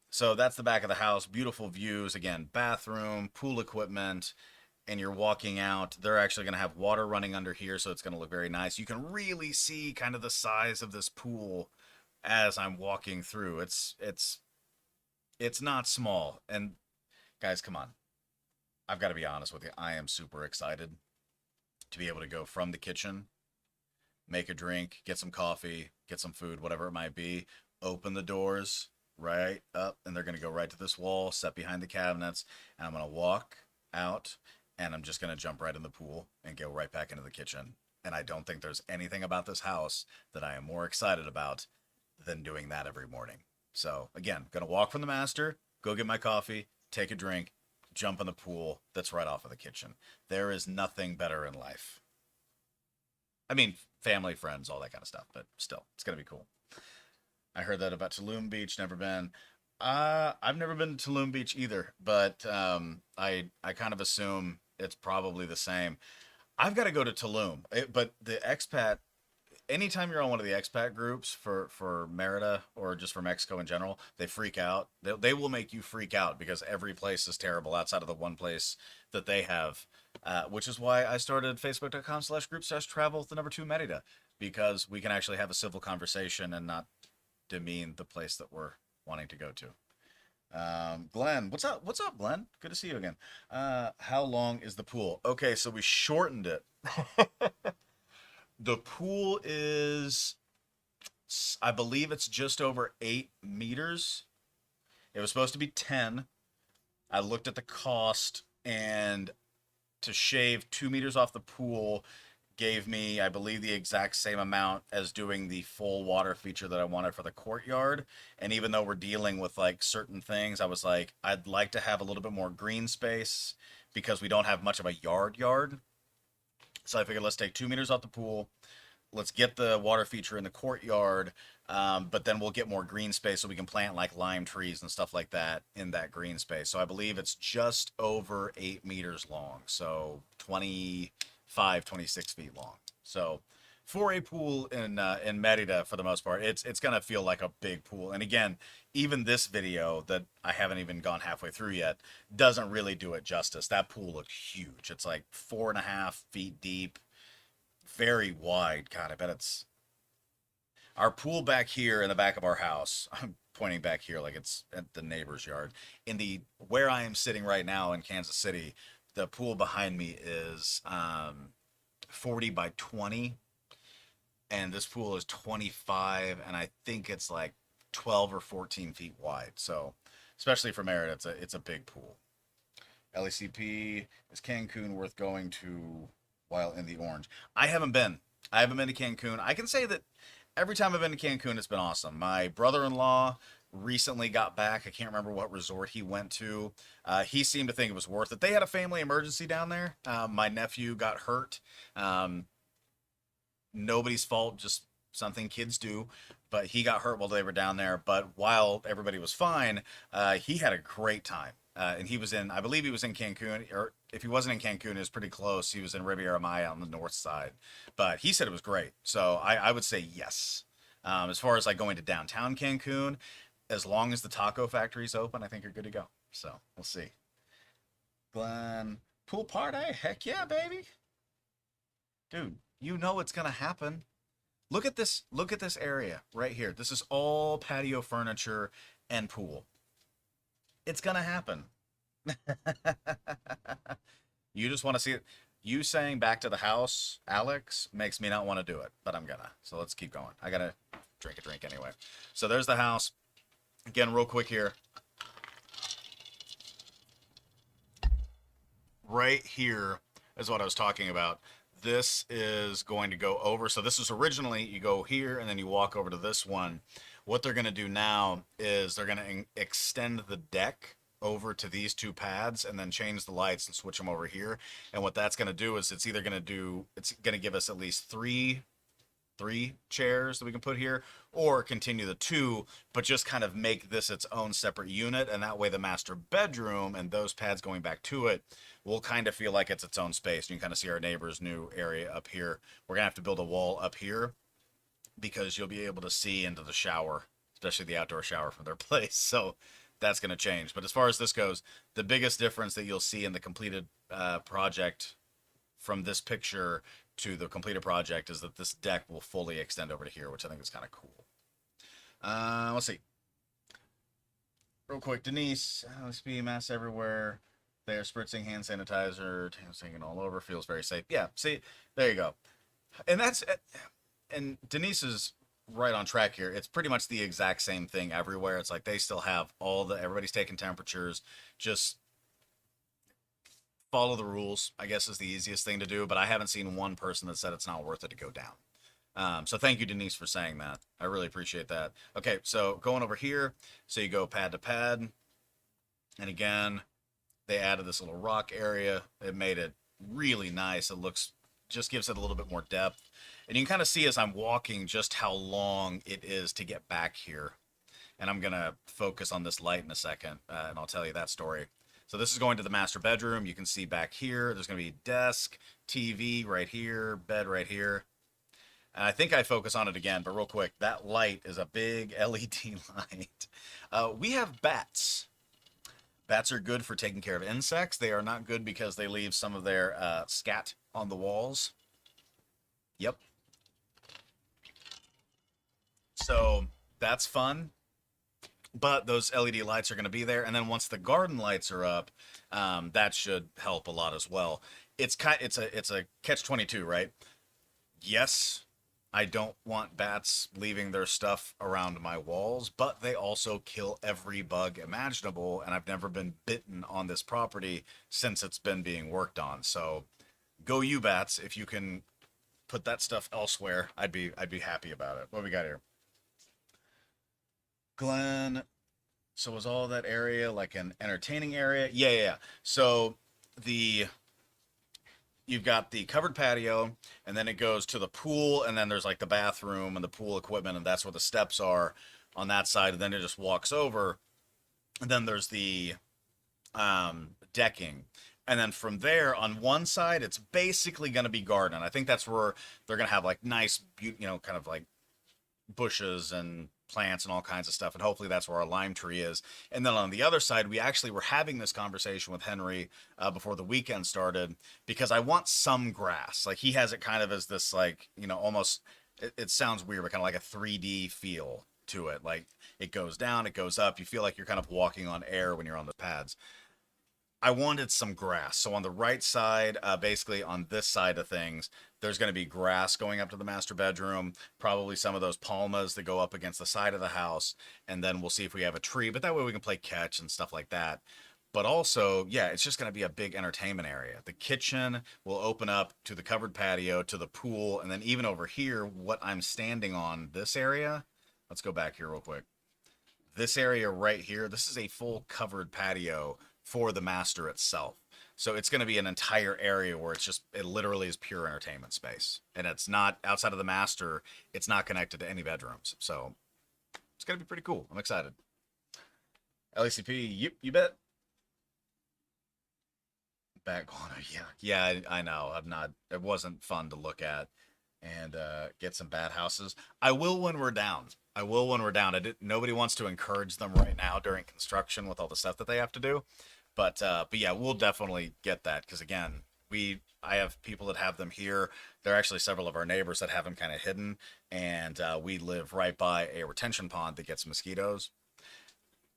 So that's the back of the house. Beautiful views. Again, bathroom, pool equipment, and you're walking out. They're actually going to have water running under here, so it's going to look very nice. You can really see kind of the size of this pool as I'm walking through. It's It's not small. And guys, come on. I've got to be honest with you. I am super excited to be able to go from the kitchen, make a drink, get some coffee, get some food, whatever it might be, open the doors right up, and they're going to go right to this wall, set behind the cabinets, and I'm going to walk out, and I'm just going to jump right in the pool and go right back into the kitchen. And I don't think there's anything about this house that I am more excited about than doing that every morning. So, again, going to walk from the master, go get my coffee, take a drink, jump in the pool that's right off of the kitchen. There is nothing better in life. I mean, family, friends, all that kind of stuff, but still, it's going to be cool. I heard that about Tulum Beach, never been. I've never been to Tulum Beach either, but I kind of assume it's probably the same. I've got to go to Tulum, but the expat. Anytime you're on one of the expat groups for Merida or just for Mexico in general, they freak out. They will make you freak out because every place is terrible outside of the one place that they have, which is why I started facebook.com/group/travel the number two Merida, because we can actually have a civil conversation and not demean the place that we're wanting to go to. Glenn, what's up? What's up, Glenn? Good to see you again. How long is the pool? Okay, so we shortened it. The pool is, I believe it's just over 8 meters. It was supposed to be 10. I looked at the cost, and to shave 2 meters off the pool gave me, I believe, the exact same amount as doing the full water feature that I wanted for the courtyard. And even though we're dealing with like certain things, I was like, I'd like to have a little bit more green space because we don't have much of a yard. So I figured let's take 2 meters off the pool. Let's get the water feature in the courtyard, but then we'll get more green space so we can plant like lime trees and stuff like that in that green space. So I believe it's just over 8 meters long. So 25, 26 feet long. So for a pool in Merida, for the most part, it's gonna feel like a big pool. And again, even this video that I haven't even gone halfway through yet doesn't really do it justice. That pool looks huge. It's like 4.5 feet deep, very wide. God, I bet it's our pool back here in the back of our house. I'm pointing back here like it's at the neighbor's yard. In the where I am sitting right now in Kansas City, the pool behind me is 40 by 20, and this pool is 25, and I think it's like 12 or 14 feet wide. So, especially for Merida, it's a big pool. LECP, is Cancun worth going to while in the orange? I haven't been. I haven't been to Cancun. I can say that every time I've been to Cancun, it's been awesome. My brother-in-law recently got back. I can't remember what resort he went to. He seemed to think it was worth it. They had a family emergency down there. My nephew got hurt. Um, Nobody's fault, just something kids do. But he got hurt while they were down there. But while everybody was fine, he had a great time. And he was in, I believe he was in Cancun, or if he wasn't in Cancun, it was pretty close. He was in Riviera Maya on the north side. But he said it was great. So I would say yes. As far as like going to downtown Cancun, as long as the taco factory's open, I think you're good to go. So we'll see. Glenn, pool party? Heck yeah, baby. Dude, you know it's gonna happen. Look at this. Look at this area right here. This is all patio furniture and pool. It's gonna happen. You just want to see it. You saying back to the house, Alex, makes me not want to do it, but I'm gonna. So let's keep going. I gotta drink a drink anyway. So there's the house. Again, real quick here. Right here is what I was talking about. This is going to go over. So this is originally, you go here and then you walk over to this one. What they're going to do now is they're going to extend the deck over to these two pads and then change the lights and switch them over here. And what that's going to do is it's going to give us at least three chairs that we can put here, or continue the two, but just kind of make this its own separate unit. And that way the master bedroom and those pads going back to it will kind of feel like it's its own space. You can kind of see our neighbor's new area up here. We're gonna have to build a wall up here because you'll be able to see into the shower, especially the outdoor shower from their place. So that's going to change. But as far as this goes, the biggest difference that you'll see in the completed project from this picture to the completed project is that this deck will fully extend over to here, which I think is kind of cool. Let's see. Real quick, Denise, let's be mass everywhere. They are spritzing hand sanitizer, singing all over. Feels very safe. Yeah, see, there you go. And and Denise is right on track here. It's pretty much the exact same thing everywhere. It's like they still have everybody's taking temperatures. Just follow the rules, I guess, is the easiest thing to do. But I haven't seen one person that said it's not worth it to go down. So thank you, Denise, for saying that. I really appreciate that. Okay, so going over here, so you go pad to pad, and again, they added this little rock area. It made it really nice. It looks just gives it a little bit more depth, and you can kind of see as I'm walking just how long it is to get back here. And I'm gonna focus on this light in a second, and I'll tell you that story. So this is going to the master bedroom. You can see back here, there's gonna be desk, TV right here, bed right here. And I think I focus on it again, but real quick, that light is a big LED light. We have bats. Bats are good for taking care of insects. They are not good because they leave some of their scat on the walls. Yep. So that's fun. But those LED lights are going to be there, and then once the garden lights are up, that should help a lot as well. It's a catch 22, right? Yes, I don't want bats leaving their stuff around my walls, but they also kill every bug imaginable, and I've never been bitten on this property since it's been being worked on. So go you bats, if you can put that stuff elsewhere, I'd be happy about it. What we got here? Glenn, so was all that area like an entertaining area? Yeah, yeah, yeah. So the you've got the covered patio, and then it goes to the pool, and then there's like the bathroom and the pool equipment, and that's where the steps are on that side, and then it just walks over, and then there's the decking. And then from there, on one side, it's basically going to be garden. I think that's where they're going to have like nice, kind of like bushes and plants and all kinds of stuff. And hopefully that's where our lime tree is. And then on the other side, we actually were having this conversation with Henry before the weekend started because I want some grass. Like he has it kind of as this, like, almost, it sounds weird, but kind of like a 3D feel to it. Like it goes down, it goes up. You feel like you're kind of walking on air when you're on the pads. I wanted some grass. So on the right side, basically on this side of things, there's going to be grass going up to the master bedroom, probably some of those palmas that go up against the side of the house, and then we'll see if we have a tree, but that way we can play catch and stuff like that. But also, yeah, it's just going to be a big entertainment area. The kitchen will open up to the covered patio, to the pool, and then even over here, what I'm standing on, this area, let's go back here real quick. This area right here, this is a full covered patio for the master itself. So it's going to be an entire area where it literally is pure entertainment space. And it's not outside of the master, it's not connected to any bedrooms. So it's going to be pretty cool. I'm excited. LECP, you bet. Back corner, yeah. Yeah, I know. It wasn't fun to look at and get some bad houses. I will when we're down. I will when we're down. Nobody wants to encourage them right now during construction with all the stuff that they have to do. But yeah, we'll definitely get that because again, I have people that have them here. There are actually several of our neighbors that have them kind of hidden, and we live right by a retention pond that gets mosquitoes,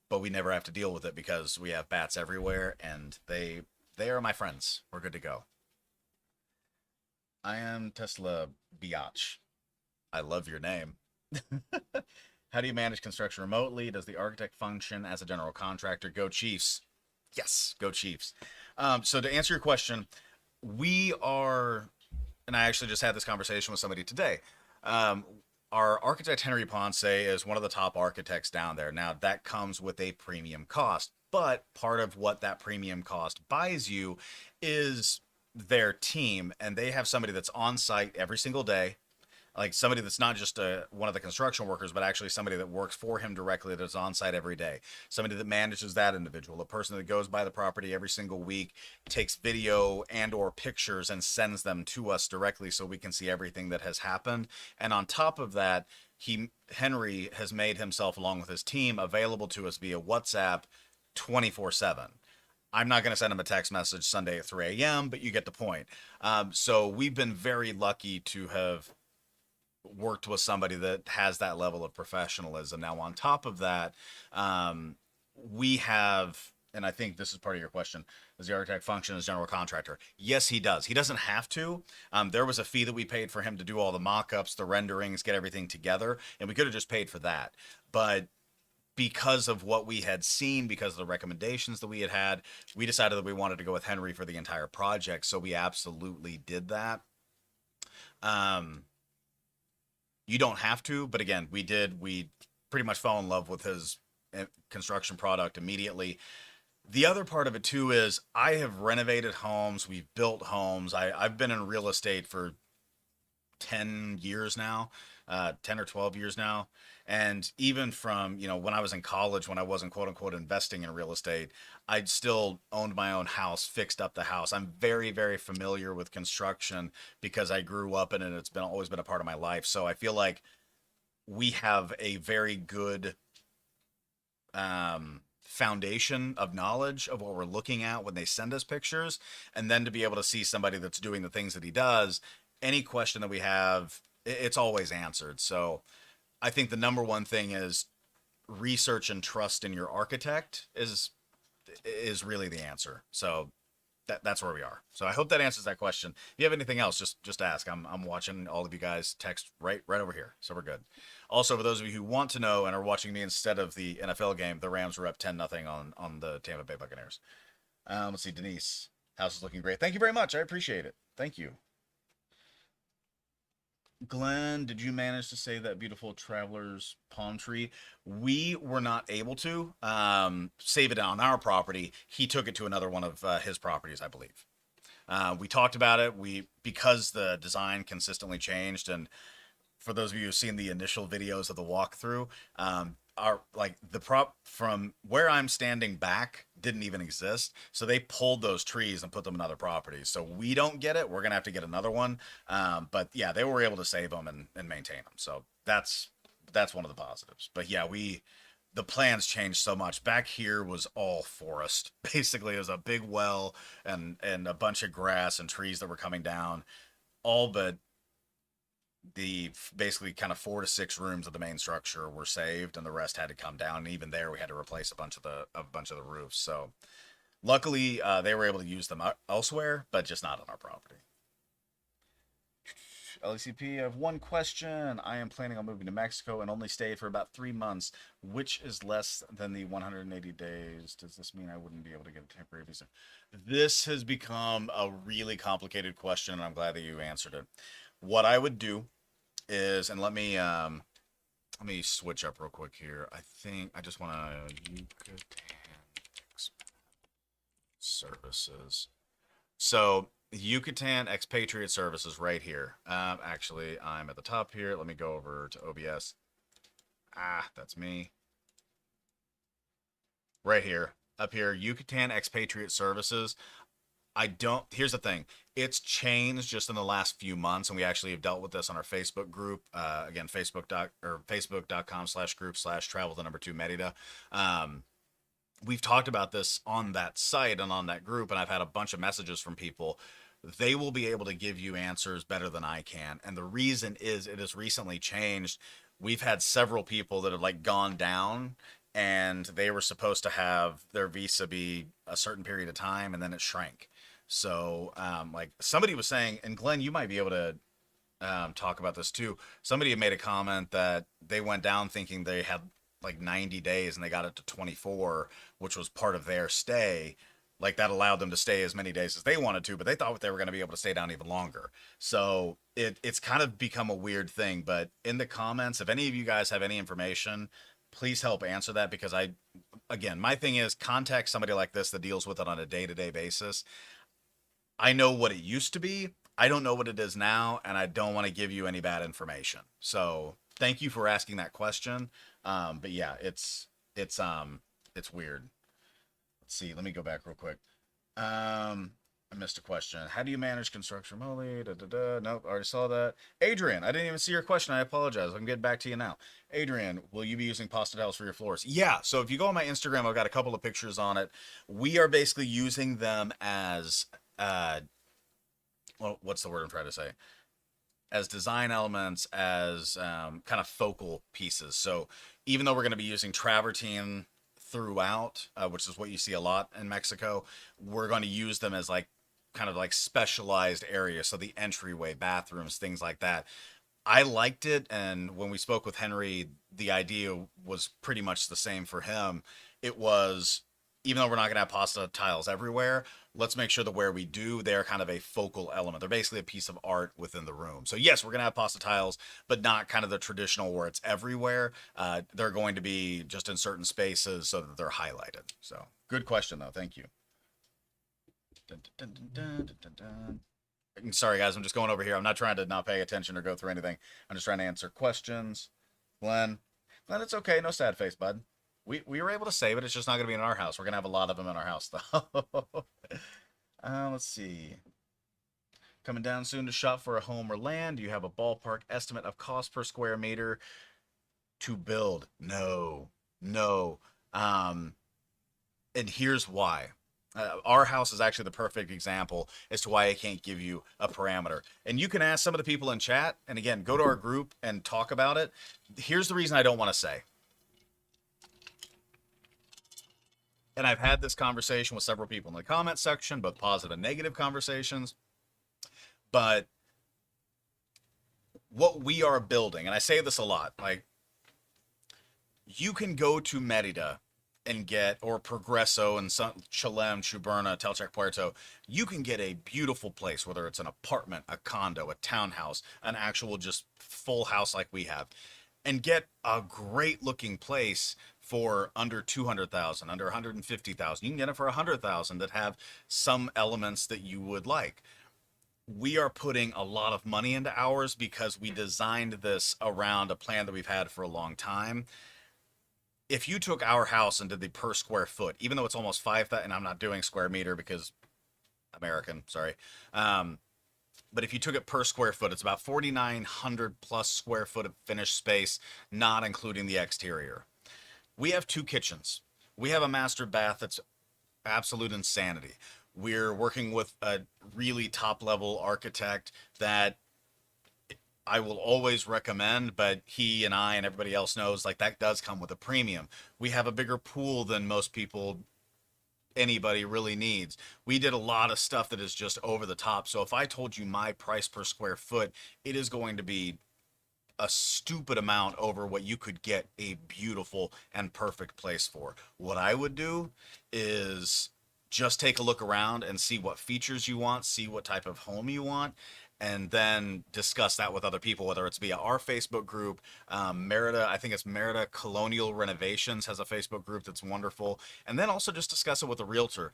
but we never have to deal with it because we have bats everywhere, and they are my friends. We're good to go. I am Tesla Biatch. I love your name. How do you manage construction remotely? Does the architect function as a general contractor? Go Chiefs. Yes, go Chiefs. So to answer your question, we are, and I actually just had this conversation with somebody today. Our architect Henry Ponce is one of the top architects down there. Now that comes with a premium cost, but part of what that premium cost buys you is their team, and they have somebody that's on site every single day, like somebody that's not just one of the construction workers, but actually somebody that works for him directly that's on site every day. Somebody that manages that individual, a person that goes by the property every single week, takes video and or pictures and sends them to us directly so we can see everything that has happened. And on top of that, Henry has made himself along with his team available to us via WhatsApp 24/7. I'm not going to send him a text message Sunday at 3 a.m., but you get the point. So we've been very lucky to have worked with somebody that has that level of professionalism. Now, on top of that, we have, and I think this is part of your question, does the architect function as general contractor? Yes, he does. He doesn't have to. There was a fee that we paid for him to do all the mock-ups, the renderings, get everything together, and we could have just paid for that. But because of what we had seen, because of the recommendations that we had had, we decided that we wanted to go with Henry for the entire project. So we absolutely did that. Um, you don't have to, but again, we did. We pretty much fell in love with his construction product immediately. The other part of it too is I have renovated homes, we've built homes. I've been in real estate for 10 years now, 10 or 12 years now. And even from, when I was in college, when I wasn't quote unquote investing in real estate, I'd still owned my own house, fixed up the house. I'm very, very familiar with construction because I grew up in it. It's been always been a part of my life. So I feel like we have a very good foundation of knowledge of what we're looking at when they send us pictures, and then to be able to see somebody that's doing the things that he does, any question that we have, it's always answered. So I think the number one thing is research and trust in your architect is really the answer. So that's where we are. So I hope that answers that question. If you have anything else, just ask. I'm watching all of you guys text right over here, so we're good. Also, for those of you who want to know and are watching me instead of the NFL game, the Rams were up 10-0 on the Tampa Bay Buccaneers. Let's see, Denise, house is looking great. Thank you very much. I appreciate it. Thank you. Glenn, did you manage to save that beautiful traveler's palm tree? We were not able to save it on our property. He took it to another one of his properties, I believe. We talked about it. Because the design consistently changed, and for those of you who've seen the initial videos of the walkthrough, our like the prop from where I'm standing back didn't even exist. So they pulled those trees and put them in other properties. So we don't get it. We're gonna have to get another one. But yeah, they were able to save them and maintain them. So that's one of the positives. But yeah, the plans changed so much. Back here was all forest. Basically, it was a big well and a bunch of grass and trees that were coming down. All but the basically kind of 4 to 6 rooms of the main structure were saved, and the rest had to come down. And even there, we had to replace a bunch of the roofs. So luckily, they were able to use them elsewhere, but just not on our property. LECP, I have one question. I am planning on moving to Mexico and only stay for about 3 months, which is less than the 180 days. Does this mean I wouldn't be able to get a temporary visa? This has become a really complicated question, and I'm glad that you answered it. What I would do is, and let me switch up real quick here. I think I just want to Yucatan services. So Yucatan expatriate services right here. Actually, I'm at the top here. Let me go over to OBS. That's me. Right here, up here, Yucatan expatriate services. I don't. Here's the thing. It's changed just in the last few months, and we actually have dealt with this on our Facebook group. Again, facebook.com/group/travel the number 2 Merida. We've talked about this on that site and on that group, and I've had a bunch of messages from people. They will be able to give you answers better than I can, and the reason is it has recently changed. We've had several people that have like gone down, and they were supposed to have their visa be a certain period of time, and then it shrank. So, like somebody was saying, and Glenn, you might be able to talk about this too. Somebody had made a comment that they went down thinking they had like 90 days and they got it to 24, which was part of their stay. Like that allowed them to stay as many days as they wanted to, but they thought they were going to be able to stay down even longer. So it's kind of become a weird thing. But in the comments, if any of you guys have any information, please help answer that, because again, my thing is contact somebody like this that deals with it on a day-to-day basis. I know what it used to be. I don't know what it is now, and I don't want to give you any bad information. So thank you for asking that question. But yeah, it's weird. Let's see. Let me go back real quick. I missed a question. How do you manage construction remotely? Da, da, da. Nope, already saw that. Adrian, I didn't even see your question. I apologize. I can get back to you now. Adrian, will you be using pasta towels for your floors? Yeah. So if you go on my Instagram, I've got a couple of pictures on it. We are basically using them as well, what's the word I'm trying to say? As design elements, as kind of focal pieces. So even though we're going to be using travertine throughout, which is what you see a lot in Mexico. We're going to use them as like kind of like specialized areas. So the entryway, bathrooms, things like that. I liked it, and when we spoke with Henry, the idea was pretty much the same for him. It was, even though we're not going to have pasta tiles everywhere, let's make sure that where we do, they're kind of a focal element. They're basically a piece of art within the room. So yes, we're going to have pasta tiles, but not kind of the traditional where it's everywhere. They're going to be just in certain spaces so that they're highlighted. So good question though. Thank you. Dun, dun, dun, dun, dun, dun, dun. Sorry, guys, I'm just going over here. I'm not trying to not pay attention or go through anything. I'm just trying to answer questions. Glenn, it's okay. No sad face, bud. We were able to save it. It's just not going to be in our house. We're going to have a lot of them in our house, though. Let's see. Coming down soon to shop for a home or land. Do you have a ballpark estimate of cost per square meter to build? No, no. And here's why. Our house is actually the perfect example as to why I can't give you a parameter. And you can ask some of the people in chat, and again, go to our group and talk about it. Here's the reason I don't want to say. And I've had this conversation with several people in the comment section, both positive and negative conversations. But what we are building, and I say this a lot, like, you can go to Merida and get, or Progreso and Chalem, Chuburna, Telchac, Puerto, you can get a beautiful place, whether it's an apartment, a condo, a townhouse, an actual just full house like we have, and get a great looking place for under 200,000, under 150,000. You can get it for 100,000 that have some elements that you would like. We are putting a lot of money into ours because we designed this around a plan that we've had for a long time. If you took our house and did the per square foot, even though it's almost 5,000, and I'm not doing square meter because American, sorry. But if you took it per square foot, it's about 4,900 plus square foot of finished space, not including the exterior. We have 2 kitchens. We have a master bath that's absolute insanity. We're working with a really top level architect that I will always recommend, but he and I and everybody else knows, like, that does come with a premium. We have a bigger pool than most people, anybody really needs. We did a lot of stuff that is just over the top. So if I told you my price per square foot, it is going to be a stupid amount over what you could get a beautiful and perfect place for. What I would do is just take a look around and see what features you want, see what type of home you want, and then discuss that with other people, whether it's via our Facebook group. Merida, I think it's Merida Colonial Renovations has a Facebook group that's wonderful. And then also just discuss it with a realtor.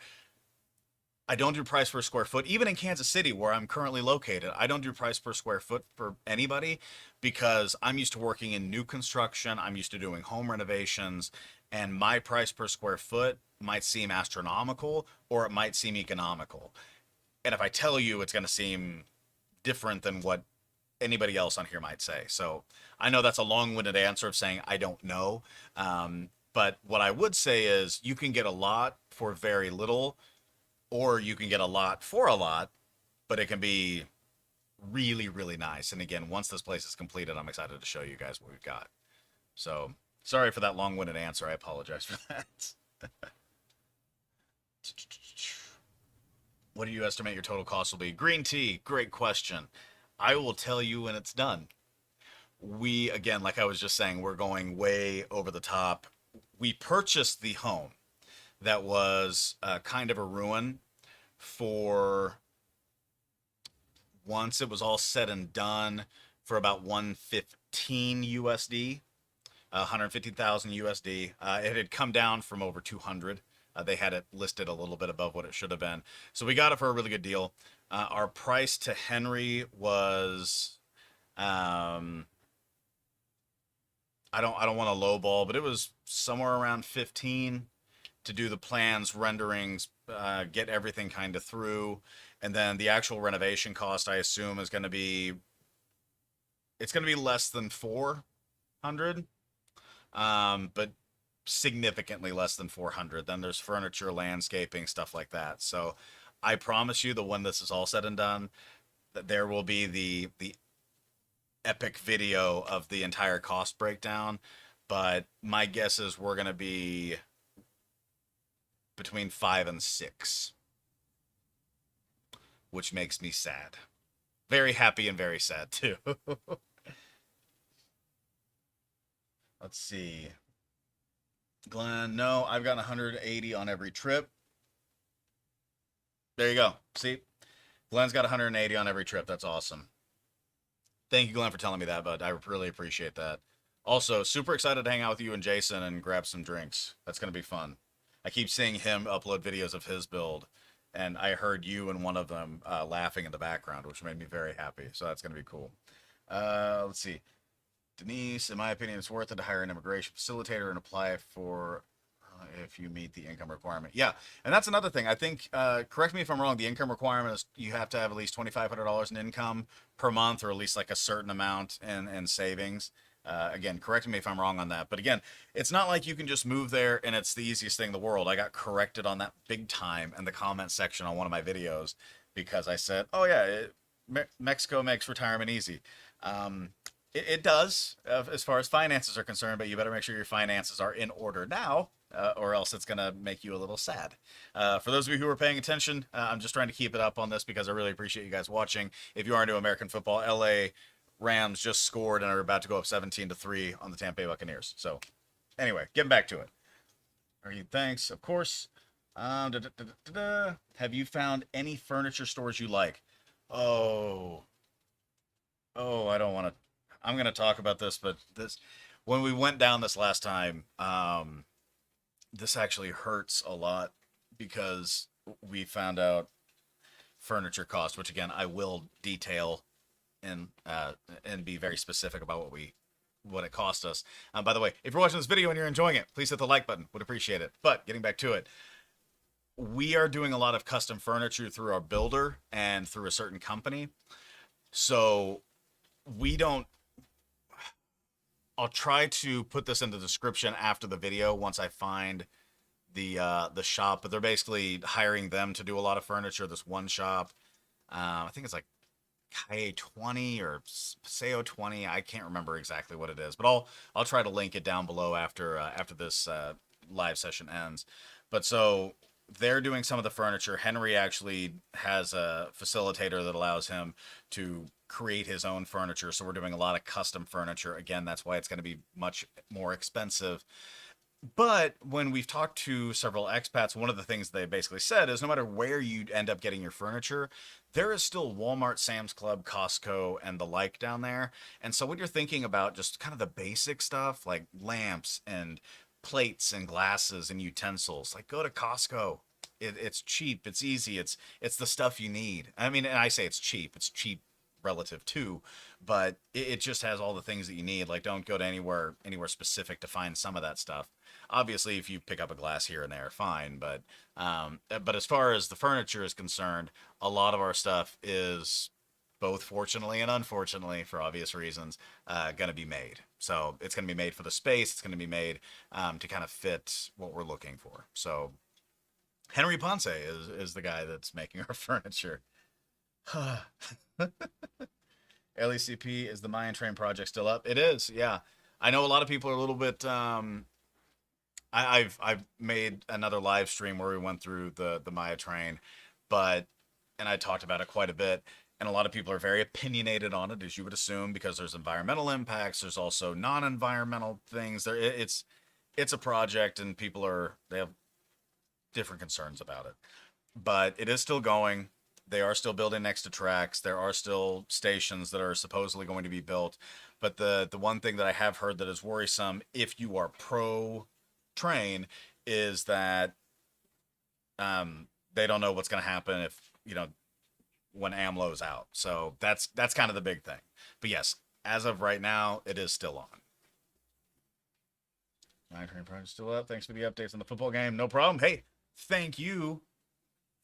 I don't do price per square foot. Even in Kansas City, where I'm currently located, I don't do price per square foot for anybody because I'm used to working in new construction. I'm used to doing home renovations, and my price per square foot might seem astronomical or it might seem economical. And if I tell you, it's going to seem different than what anybody else on here might say. So I know that's a long-winded answer of saying I don't know. But what I would say is you can get a lot for very little, or you can get a lot for a lot, but it can be really, really nice. And again, once this place is completed, I'm excited to show you guys what we've got. So sorry for that long-winded answer. I apologize for that. What do you estimate your total cost will be? Green tea, great question. I will tell you when it's done. We, again, like I was just saying, we're going way over the top. We purchased the home that was kind of a ruin for, once it was all said and done, for about 115 USD, 150,000 USD. It had come down from over 200. They had it listed a little bit above what it should have been. So we got it for a really good deal. Our price to Henry was, I don't want to lowball, but it was somewhere around 15 to do the plans, renderings, get everything kind of through. And then the actual renovation cost, I assume, is going to be, it's going to be less than 400, but significantly less than 400. Then there's furniture, landscaping, stuff like that. So I promise you that when this is all said and done, that there will be the epic video of the entire cost breakdown. But my guess is we're going to be between 5 and 6, which makes me sad. Very happy and very sad too. Let's see. Glenn, no, I've got 180 on every trip. There you go. See? Glenn's got 180 on every trip. That's awesome. Thank you, Glenn, for telling me that, bud. I really appreciate that. Also, super excited to hang out with you and Jason and grab some drinks. That's going to be fun. I keep seeing him upload videos of his build, and I heard you and one of them laughing in the background, which made me very happy. So that's going to be cool. Let's see. Denise, in my opinion, it's worth it to hire an immigration facilitator and apply for if you meet the income requirement. Yeah, and that's another thing. I think, correct me if I'm wrong, the income requirement is you have to have at least $2,500 in income per month, or at least like a certain amount in savings. Again, correct me if I'm wrong on that. But again, it's not like you can just move there and it's the easiest thing in the world. I got corrected on that big time in the comment section on one of my videos because I said, oh yeah, Mexico makes retirement easy. It does, as far as finances are concerned, but you better make sure your finances are in order now, or else it's going to make you a little sad. For those of you who are paying attention, I'm just trying to keep it up on this because I really appreciate you guys watching. If you are into American football, LA Rams just scored and are about to go up 17-3 on the Tampa Bay Buccaneers. So, anyway, getting back to it. Are you? Thanks, of course. Have you found any furniture stores you like? Oh, I don't want to. I'm going to talk about this, but when we went down this last time, this actually hurts a lot because we found out furniture cost, which again I will detail and be very specific about what it cost us. By the way, if you're watching this video and you're enjoying it, please hit the like button. Would appreciate it. But getting back to it, we are doing a lot of custom furniture through our builder and through a certain company. So we don't. I'll try to put this in the description after the video once I find the shop. But they're basically hiring them to do a lot of furniture. This one shop, I think it's like K20 or Paseo 20. I can't remember exactly what it is, but I'll try to link it down below after this live session ends. But so they're doing some of the furniture. Henry actually has a facilitator that allows him to create his own furniture. So we're doing a lot of custom furniture. Again, that's why it's going to be much more expensive. But when we've talked to several expats, one of the things they basically said is no matter where you end up getting your furniture, there is still Walmart, Sam's Club, Costco, and the like down there. And so when you're thinking about just kind of the basic stuff like lamps and plates and glasses and utensils, like go to Costco. It's cheap, it's easy, it's the stuff you need. I mean, and I say it's cheap relative to, but it just has all the things that you need. Like don't go to anywhere specific to find some of that stuff. Obviously, if you pick up a glass here and there, fine. But as far as the furniture is concerned, a lot of our stuff is both fortunately and unfortunately, for obvious reasons, going to be made. So it's going to be made for the space. It's going to be made to kind of fit what we're looking for. So Henry Ponce is the guy that's making our furniture. LECP, is the Mayan Train project still up? It is, yeah. I know a lot of people are a little bit. I've made another live stream where we went through the Maya Train, and I talked about it quite a bit. And a lot of people are very opinionated on it, as you would assume, because there's environmental impacts. There's also non-environmental things. It's a project, and they have different concerns about it. But it is still going. They are still building next to tracks. There are still stations that are supposedly going to be built. But the one thing that I have heard that is worrisome, if you are pro train, is that they don't know what's going to happen if when AMLO's out. So that's kind of the big thing. But yes, as of right now, it is still on. My train project still up. Thanks for the updates on the football game. No problem. Hey, thank you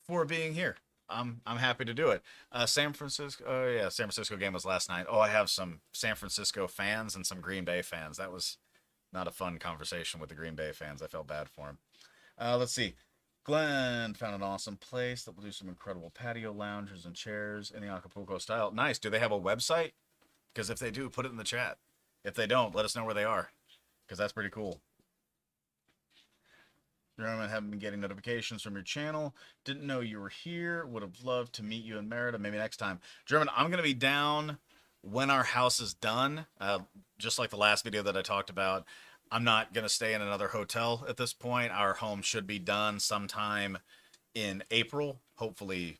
for being here. I'm happy to do it. San Francisco. Oh yeah, San Francisco game was last night. Oh, I have some San Francisco fans and some Green Bay fans. That was not a fun conversation with the Green Bay fans. I felt bad for him. Let's see. Glenn found an awesome place that will do some incredible patio lounges and chairs in the Acapulco style. Nice. Do they have a website? Because if they do, put it in the chat. If they don't, let us know where they are, because that's pretty cool. German, haven't been getting notifications from your channel. Didn't know you were here. Would have loved to meet you in Merida. Maybe next time. German, I'm going to be down when our house is done. Just like the last video that I talked about. I'm not going to stay in another hotel at this point. Our home should be done sometime in April. Hopefully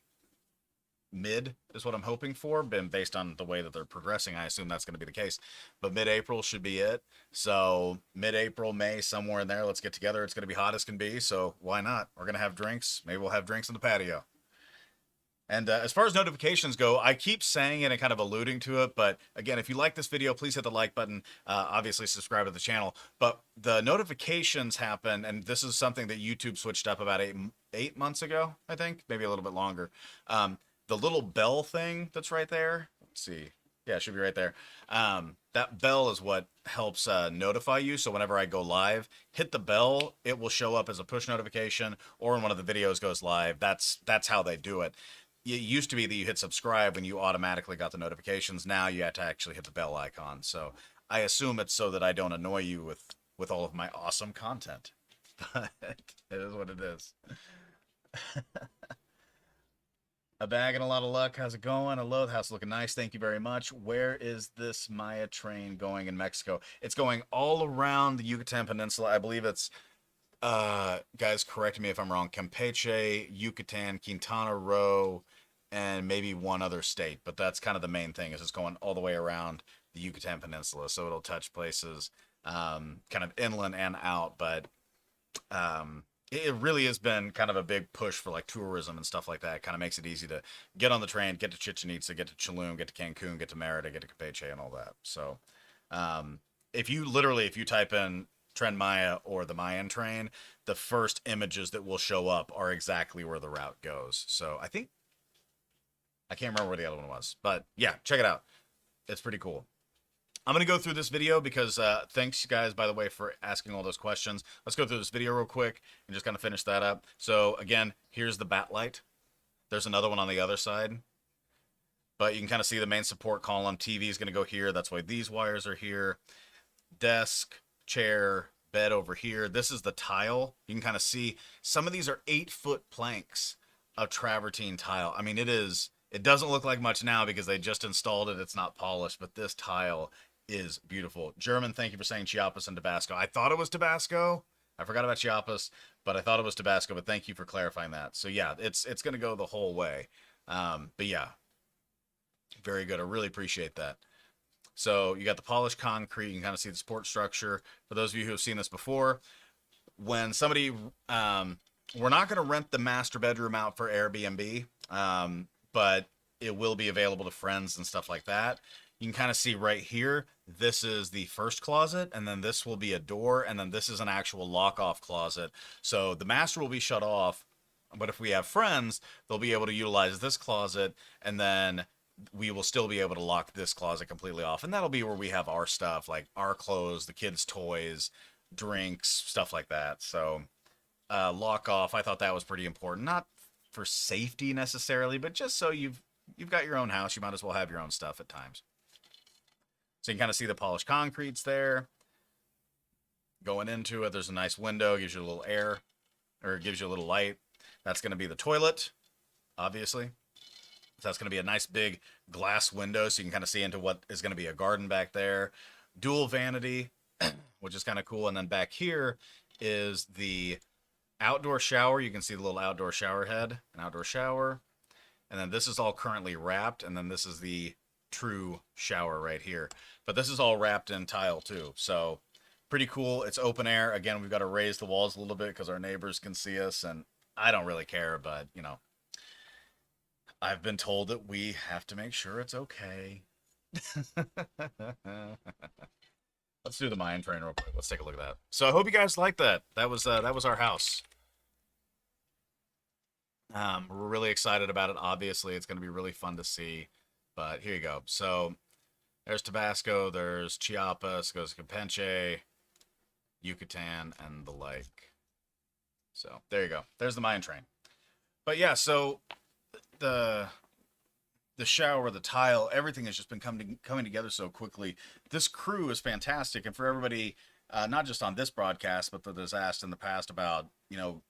mid is what I'm hoping for. Been based on the way that they're progressing, I assume that's going to be the case. But mid-April should be it. So mid-April, May, somewhere in there, let's get together. It's going to be hot as can be, so why not? We're going to have drinks. Maybe we'll have drinks in the patio. And as far as notifications go, I keep saying it and kind of alluding to it, but again, if you like this video, please hit the like button. Obviously, subscribe to the channel. But the notifications happen, and this is something that YouTube switched up about eight months ago, I think, maybe a little bit longer. The little bell thing that's right there. Let's see. Yeah, it should be right there. That bell is what helps notify you. So whenever I go live, hit the bell. It will show up as a push notification, or when one of the videos goes live. That's how they do it. It used to be that you hit subscribe when you automatically got the notifications. Now you have to actually hit the bell icon. So I assume it's so that I don't annoy you with all of my awesome content. But it is what it is. A bag and a lot of luck. How's it going? Hello, the house looking nice. Thank you very much. Where is this Maya train going in Mexico? It's going all around the Yucatan Peninsula. I believe it's, guys, correct me if I'm wrong, Campeche, Yucatan, Quintana Roo, and maybe one other state. But that's kind of the main thing, is it's going all the way around the Yucatan Peninsula. So it'll touch places kind of inland and out. But it really has been kind of a big push for like tourism and stuff like that. It kind of makes it easy to get on the train, get to Chichen Itza, get to Tulum, get to Cancun, get to Merida, get to Campeche, and all that. So if you type in Tren Maya or the Mayan train, the first images that will show up are exactly where the route goes. So I can't remember where the other one was, but yeah, check it out. It's pretty cool. I'm going to go through this video because thanks, guys, by the way, for asking all those questions. Let's go through this video real quick and just kind of finish that up. So, again, here's the bat light. There's another one on the other side. But you can kind of see the main support column. TV is going to go here. That's why these wires are here. Desk, chair, bed over here. This is the tile. You can kind of see some of these are 8-foot planks of travertine tile. I mean, it doesn't look like much now because they just installed it. It's not polished, but this tile is beautiful. German, thank you for saying Chiapas and Tabasco. I thought it was Tabasco. I forgot about Chiapas, but I thought it was Tabasco, but thank you for clarifying that. So yeah, it's going to go the whole way. But yeah, very good. I really appreciate that. So you got the polished concrete. You can kind of see the support structure. For those of you who have seen this before, when somebody, we're not going to rent the master bedroom out for Airbnb, but it will be available to friends and stuff like that. You can kind of see right here, this is the first closet, and then this will be a door, and then this is an actual lock-off closet. So the master will be shut off, but if we have friends, they'll be able to utilize this closet, and then we will still be able to lock this closet completely off. And that'll be where we have our stuff, like our clothes, the kids' toys, drinks, stuff like that. So lock off, I thought that was pretty important. Not for safety necessarily, but just so you've got your own house, you might as well have your own stuff at times. So you can kind of see the polished concretes there. Going into it, there's a nice window, gives you a little air, or it gives you a little light. That's going to be the toilet, obviously. So that's going to be a nice big glass window, so you can kind of see into what is going to be a garden back there. Dual vanity, which is kind of cool. And then back here is the outdoor shower. You can see the little outdoor shower head, an outdoor shower. And then this is all currently wrapped, and then this is the true shower right here. But this is all wrapped in tile too, so pretty cool. It's open air. Again, we've got to raise the walls a little bit because our neighbors can see us, and I don't really care, but you know, I've been told that we have to make sure it's okay. Let's do the Mayan train real quick. Let's take a look at that. So I hope you guys liked that. That was our house. We're really excited about it. Obviously, it's going to be really fun to see. But here you go. So there's Tabasco, there's Chiapas, goes to Campeche, Yucatan, and the like. So there you go. There's the Mayan train. But yeah, so the shower, the tile, everything has just been coming together so quickly. This crew is fantastic, and for everybody, not just on this broadcast, but that has asked in the past about you know,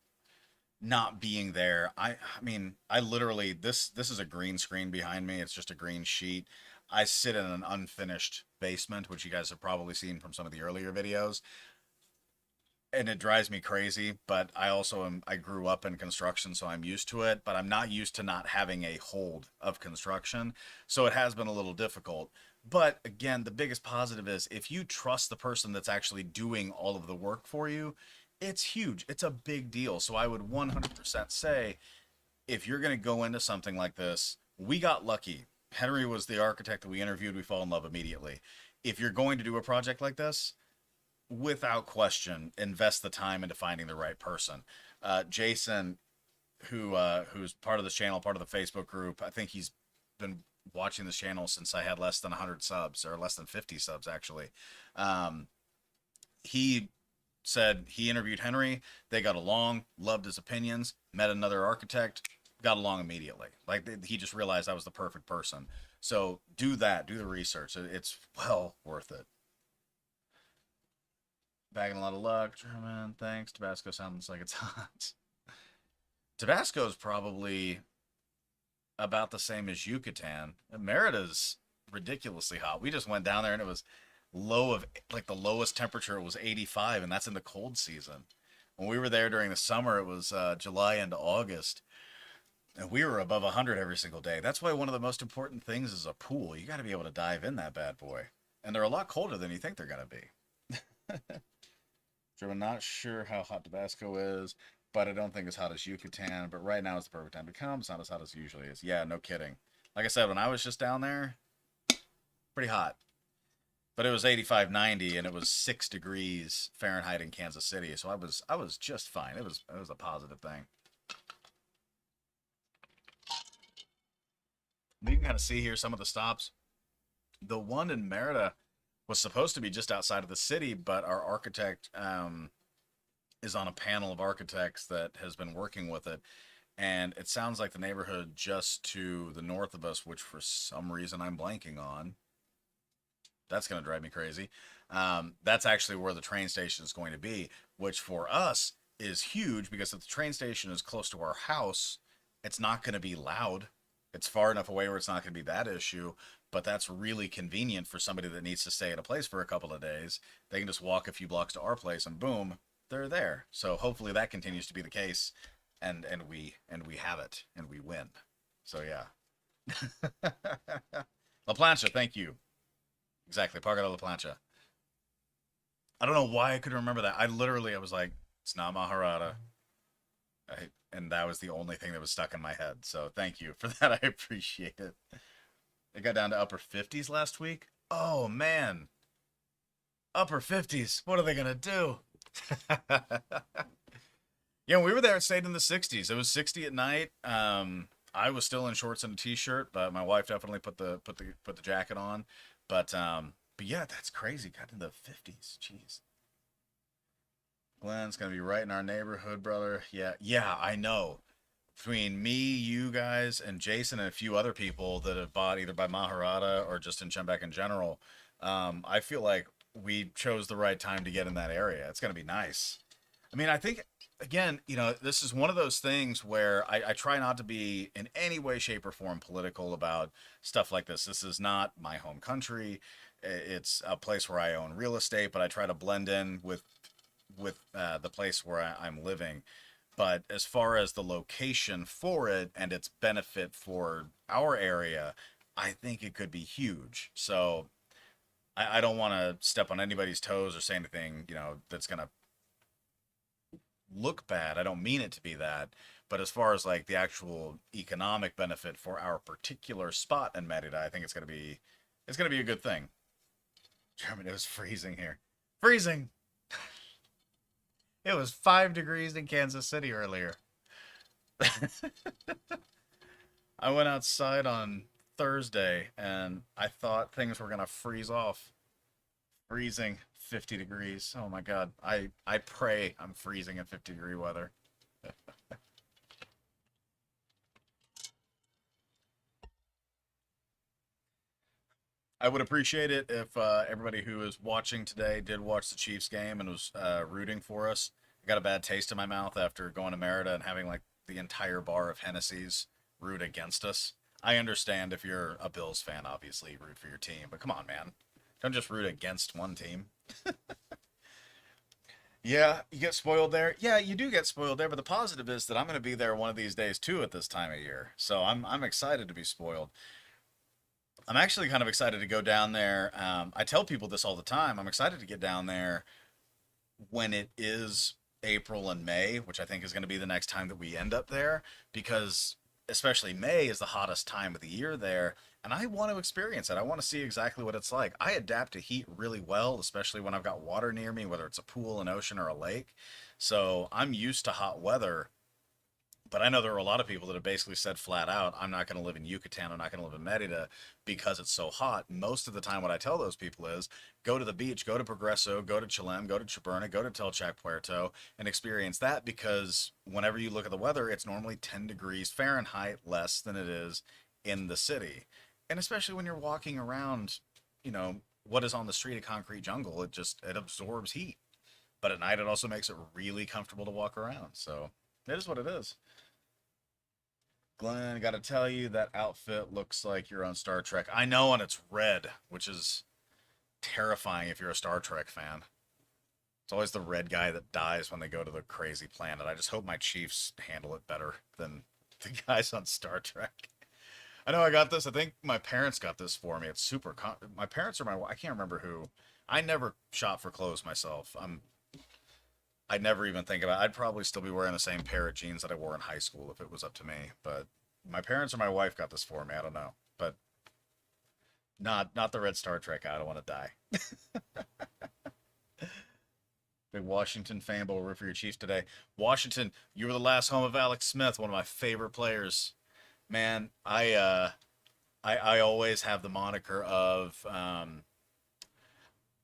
not being there. I mean, I literally this is a green screen behind me. It's just a green sheet. I sit in an unfinished basement, which you guys have probably seen from some of the earlier videos, and it drives me crazy, but I grew up in construction, so I'm used to it, but I'm not used to not having a hold of construction. So it has been a little difficult. But again, the biggest positive is if you trust the person that's actually doing all of the work for you, it's huge. It's a big deal. So I would 100% say if you're going to go into something like this, we got lucky. Henry was the architect that we interviewed. We fall in love immediately. If you're going to do a project like this, without question, invest the time into finding the right person. Jason, who's part of this channel, part of the Facebook group, I think he's been watching this channel since I had less than 100 subs, or less than 50 subs actually. Um, he said he interviewed Henry. They got along, loved his opinions, met another architect, got along immediately. Like he just realized I was the perfect person. So do that, do the research. It's well worth it. Bagging a lot of luck, German. Thanks. Tabasco sounds like it's hot. Tabasco is probably about the same as Yucatan. Merida's ridiculously hot. We just went down there and it was low of like the lowest temperature. It was 85, and that's in the cold season. When we were there during the summer, it was July and August, and we were above 100 every single day. That's why one of the most important things is a pool. You got to be able to dive in that bad boy, and they're a lot colder than you think they're gonna be. So I'm not sure how hot Tabasco is, but I don't think as hot as Yucatan. But right now is the perfect time to come. It's not as hot as it usually is. Yeah, no kidding. Like I said, when I was just down there, pretty hot. But it was 85, 90, and it was 6 degrees Fahrenheit in Kansas City. So I was just fine. It was a positive thing. You can kind of see here some of the stops. The one in Merida was supposed to be just outside of the city, but our architect is on a panel of architects that has been working with it. And it sounds like the neighborhood just to the north of us, which for some reason I'm blanking on. That's going to drive me crazy. That's actually where the train station is going to be, which for us is huge because if the train station is close to our house, it's not going to be loud. It's far enough away where it's not going to be that issue, but that's really convenient for somebody that needs to stay at a place for a couple of days. They can just walk a few blocks to our place and boom, they're there. So hopefully that continues to be the case, and we have it and we win. So yeah. La Plancha, thank you. Exactly, Parque de La Plancha. I don't know why I couldn't remember that. I was like, it's not Maharada. And that was the only thing that was stuck in my head. So thank you for that. I appreciate it. It got down to upper 50s last week. Oh man, upper 50s. What are they gonna do? Yeah, we were there. It stayed in the 60s. It was 60 at night. I was still in shorts and a t-shirt, but my wife definitely put the jacket on. But yeah, that's crazy. Got in the 50s. Jeez. Glenn's gonna be right in our neighborhood, brother. Yeah, yeah, I know. Between me, you guys, and Jason, and a few other people that have bought either by Maharada or just in Chembek in general, I feel like we chose the right time to get in that area. It's gonna be nice. I mean, I think again, this is one of those things where I try not to be in any way, shape, or form political about stuff like this. This is not my home country. It's a place where I own real estate, but I try to blend in with the place where I'm living. But as far as the location for it and its benefit for our area, I think it could be huge. So I don't want to step on anybody's toes or say anything, that's gonna look bad. I don't mean it to be that. But as far as like the actual economic benefit for our particular spot in Merida, I think it's gonna be a good thing. German, it was freezing here. Freezing. It was 5 degrees in Kansas City earlier. I went outside on Thursday and I thought things were gonna freeze off. Freezing 50 degrees. Oh my god. I pray I'm freezing in 50-degree weather. I would appreciate it if everybody who is watching today did watch the Chiefs game and was rooting for us. got a bad taste in my mouth after going to Merida and having like the entire bar of Hennessy's root against us. I understand if you're a Bills fan, obviously root for your team, but come on, man, don't just root against one team. Yeah, you get spoiled there. Yeah, you do get spoiled there, but the positive is that I'm going to be there one of these days too at this time of year. So I'm excited to be spoiled. I'm actually kind of excited to go down there. I tell people this all the time. I'm excited to get down there when it is April and May, which I think is going to be the next time that we end up there, because especially May is the hottest time of the year there, and I want to experience it. I want to see exactly what it's like. I adapt to heat really well, especially when I've got water near me, whether it's a pool, an ocean, or a lake. So I'm used to hot weather, but I know there are a lot of people that have basically said flat out, I'm not going to live in Yucatan, I'm not going to live in Merida because it's so hot. Most of the time, what I tell those people is go to the beach, go to Progreso, go to Chilem, go to Chaberna, go to Telchac Puerto, and experience that because whenever you look at the weather, it's normally 10 degrees Fahrenheit less than it is in the city. And especially when you're walking around, you know, what is on the street, a concrete jungle, it absorbs heat. But at night, it also makes it really comfortable to walk around. So it is what it is. Glenn, got to tell you, that outfit looks like you're on Star Trek. I know, and it's red, which is terrifying if you're a Star Trek fan. It's always the red guy that dies when they go to the crazy planet. I just hope my Chiefs handle it better than the guys on Star Trek. I know I got this. I think my parents got this for me. It's my parents or I can't remember who. I never shop for clothes myself. I'd never even think about it. I'd probably still be wearing the same pair of jeans that I wore in high school if it was up to me. But my parents or my wife got this for me. I don't know. But not the red Star Trek. I don't want to die. Big Washington fan, but we'll root for your Chiefs today. Washington, you were the last home of Alex Smith, one of my favorite players. Man, I always have the moniker of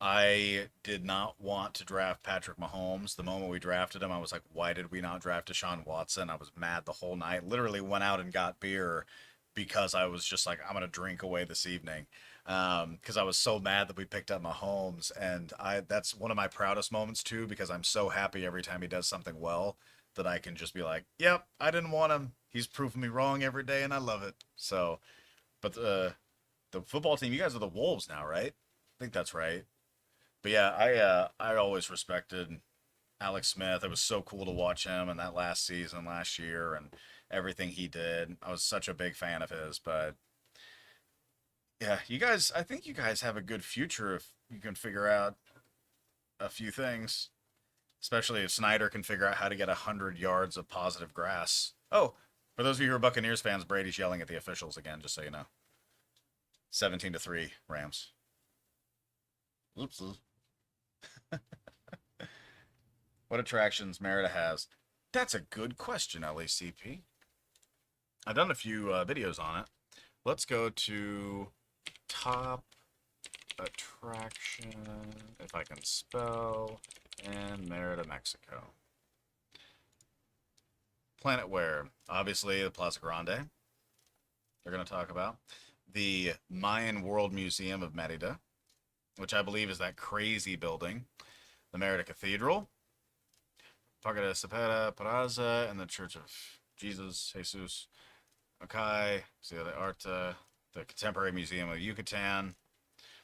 I did not want to draft Patrick Mahomes. The moment we drafted him, I was like, why did we not draft Deshaun Watson? I was mad the whole night. Literally went out and got beer because I was just like, I'm gonna drink away this evening. Because I was so mad that we picked up Mahomes, and I that's one of my proudest moments too, because I'm so happy every time he does something well that I can just be like, yep, I didn't want him. He's proving me wrong every day, and I love it. So, but the football team, you guys are the Wolves now, right? I think that's right. But yeah, I always respected Alex Smith. It was so cool to watch him in that last season last year and everything he did. I was such a big fan of his. But yeah, you guys, I think you guys have a good future if you can figure out a few things, especially if Snyder can figure out how to get 100 yards of positive grass. Oh, for those of you who are Buccaneers fans, Brady's yelling at the officials again, just so you know. 17-3 Rams. Oops. What attractions Merida has? That's a good question, LACP. I've done a few videos on it. Let's go to top attraction, if I can spell, and Merida, Mexico. Planet Where, obviously the Plaza Grande. They're going to talk about the Mayan World Museum of Merida, which I believe is that crazy building. The Merida Cathedral, Parque de Cepeda Peraza, and the Church of Jesus. Okay, Museo de Arte, the Contemporary Museum of Yucatan.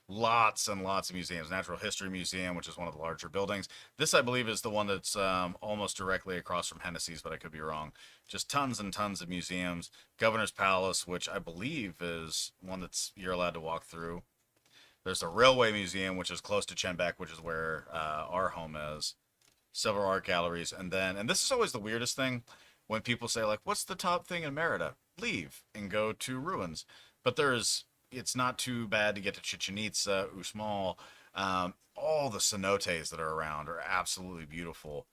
Lots and lots of museums. Natural History Museum, which is one of the larger buildings. This, I believe, is the one that's almost directly across from Hennessy's, but I could be wrong. Just tons and tons of museums. Governor's Palace, which I believe is one that's you're allowed to walk through. There's the Railway Museum, which is close to Chenbec, which is where our home is. Several art galleries. And this is always the weirdest thing when people say, like, what's the top thing in Merida? Leave and go to ruins. But it's not too bad to get to Chichen Itza, Uxmal. All the cenotes that are around are absolutely beautiful.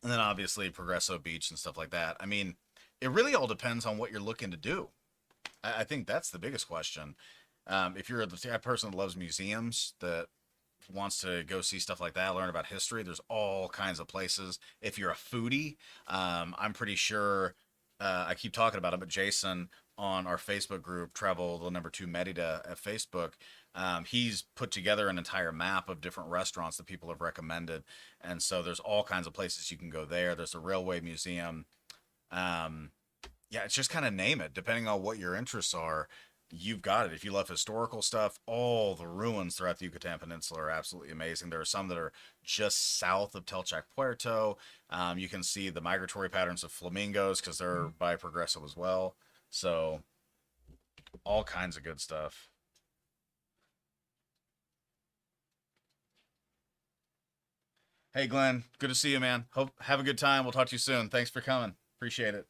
And then obviously Progreso Beach and stuff like that. I mean, it really all depends on what you're looking to do. I think that's the biggest question. If you're the type of person that loves museums, that wants to go see stuff like that, learn about history, there's all kinds of places. If you're a foodie, I'm pretty sure, I keep talking about it, but Jason on our Facebook group, Travel the Number Two Merida at Facebook. He's put together an entire map of different restaurants that people have recommended, and so there's all kinds of places you can go there. There's a railway museum. Um, yeah, it's just kind of name it depending on what your interests are. You've got it. If you love historical stuff, all the ruins throughout the Yucatan Peninsula are absolutely amazing. There are some that are just south of Telchac Puerto. You can see the migratory patterns of flamingos because they're by Progreso as well. So, all kinds of good stuff. Hey, Glenn, good to see you, man. Hope have a good time. We'll talk to you soon. Thanks for coming. Appreciate it.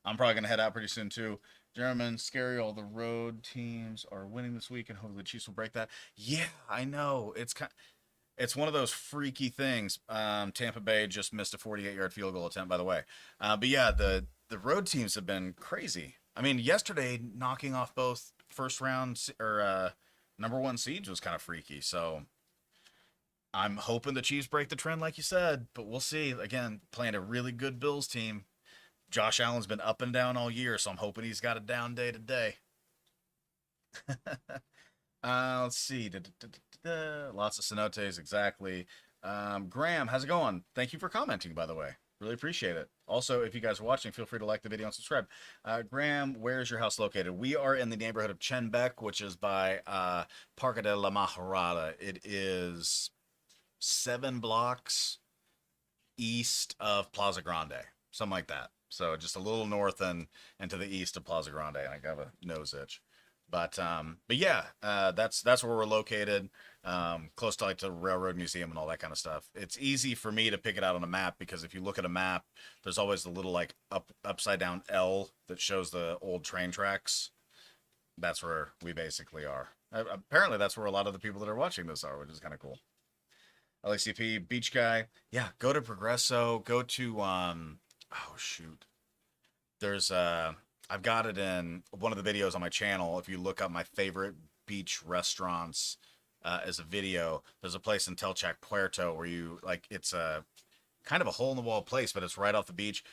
I'm probably gonna head out pretty soon too. German, scary. All the road teams are winning this week, and hopefully the Chiefs will break that. Yeah, I know. It's one of those freaky things. Tampa Bay just missed a 48-yard field goal attempt, by the way. But yeah, the road teams have been crazy. I mean, yesterday knocking off both first round or number one seeds was kind of freaky. So I'm hoping the Chiefs break the trend, like you said. But we'll see. Again, playing a really good Bills team. Josh Allen's been up and down all year, so I'm hoping he's got a down day today. Let's see. Lots of cenotes, exactly. Graham, how's it going? Thank you for commenting, by the way. Really appreciate it. Also, if you guys are watching, feel free to like the video and subscribe. Graham, where is your house located? We are in the neighborhood of Chenbec, which is by Parque de la Maharada. It is 7 blocks east of Plaza Grande, something like that. So just a little north and to the east of Plaza Grande. I got a nose itch. But yeah, that's where we're located, close to like the railroad museum and all that kind of stuff. It's easy for me to pick it out on a map because if you look at a map, there's always the little like upside down L that shows the old train tracks. That's where we basically are. Apparently, that's where a lot of the people that are watching this are, which is kind of cool. LACP beach guy, yeah. Go to Progresso. Go to oh shoot, there's I've got it in one of the videos on my channel. If you look up my favorite beach restaurants as a video, there's a place in Telchac Puerto where you like it's a kind of a hole in the wall place, but it's right off the beach.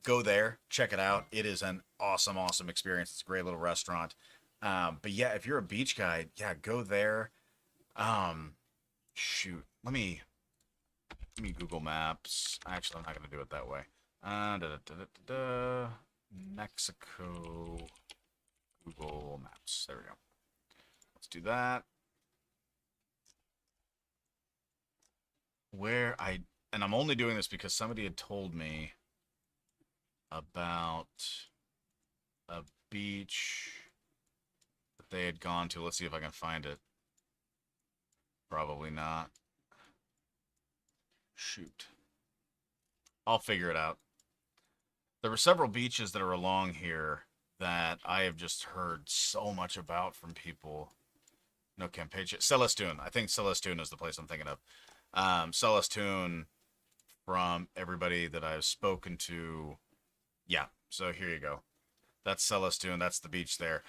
Go there, check it out. It is an awesome, awesome experience. It's a great little restaurant. But yeah, if you're a beach guy, yeah, go there. Um, Shoot, let me Google Maps. Actually, I'm not gonna do it that way. Mexico Google Maps. There we go. Let's do that. Where I and I'm only doing this because somebody had told me about a beach that they had gone to. Let's see if I can find it. Probably not. Shoot. I'll figure it out. There were several beaches that are along here that I have just heard so much about from people. No, Campeche. Celestune. I think Celestune is the place I'm thinking of. Celestune, from everybody that I've spoken to. Yeah, so here you go. That's Celestune. That's the beach there.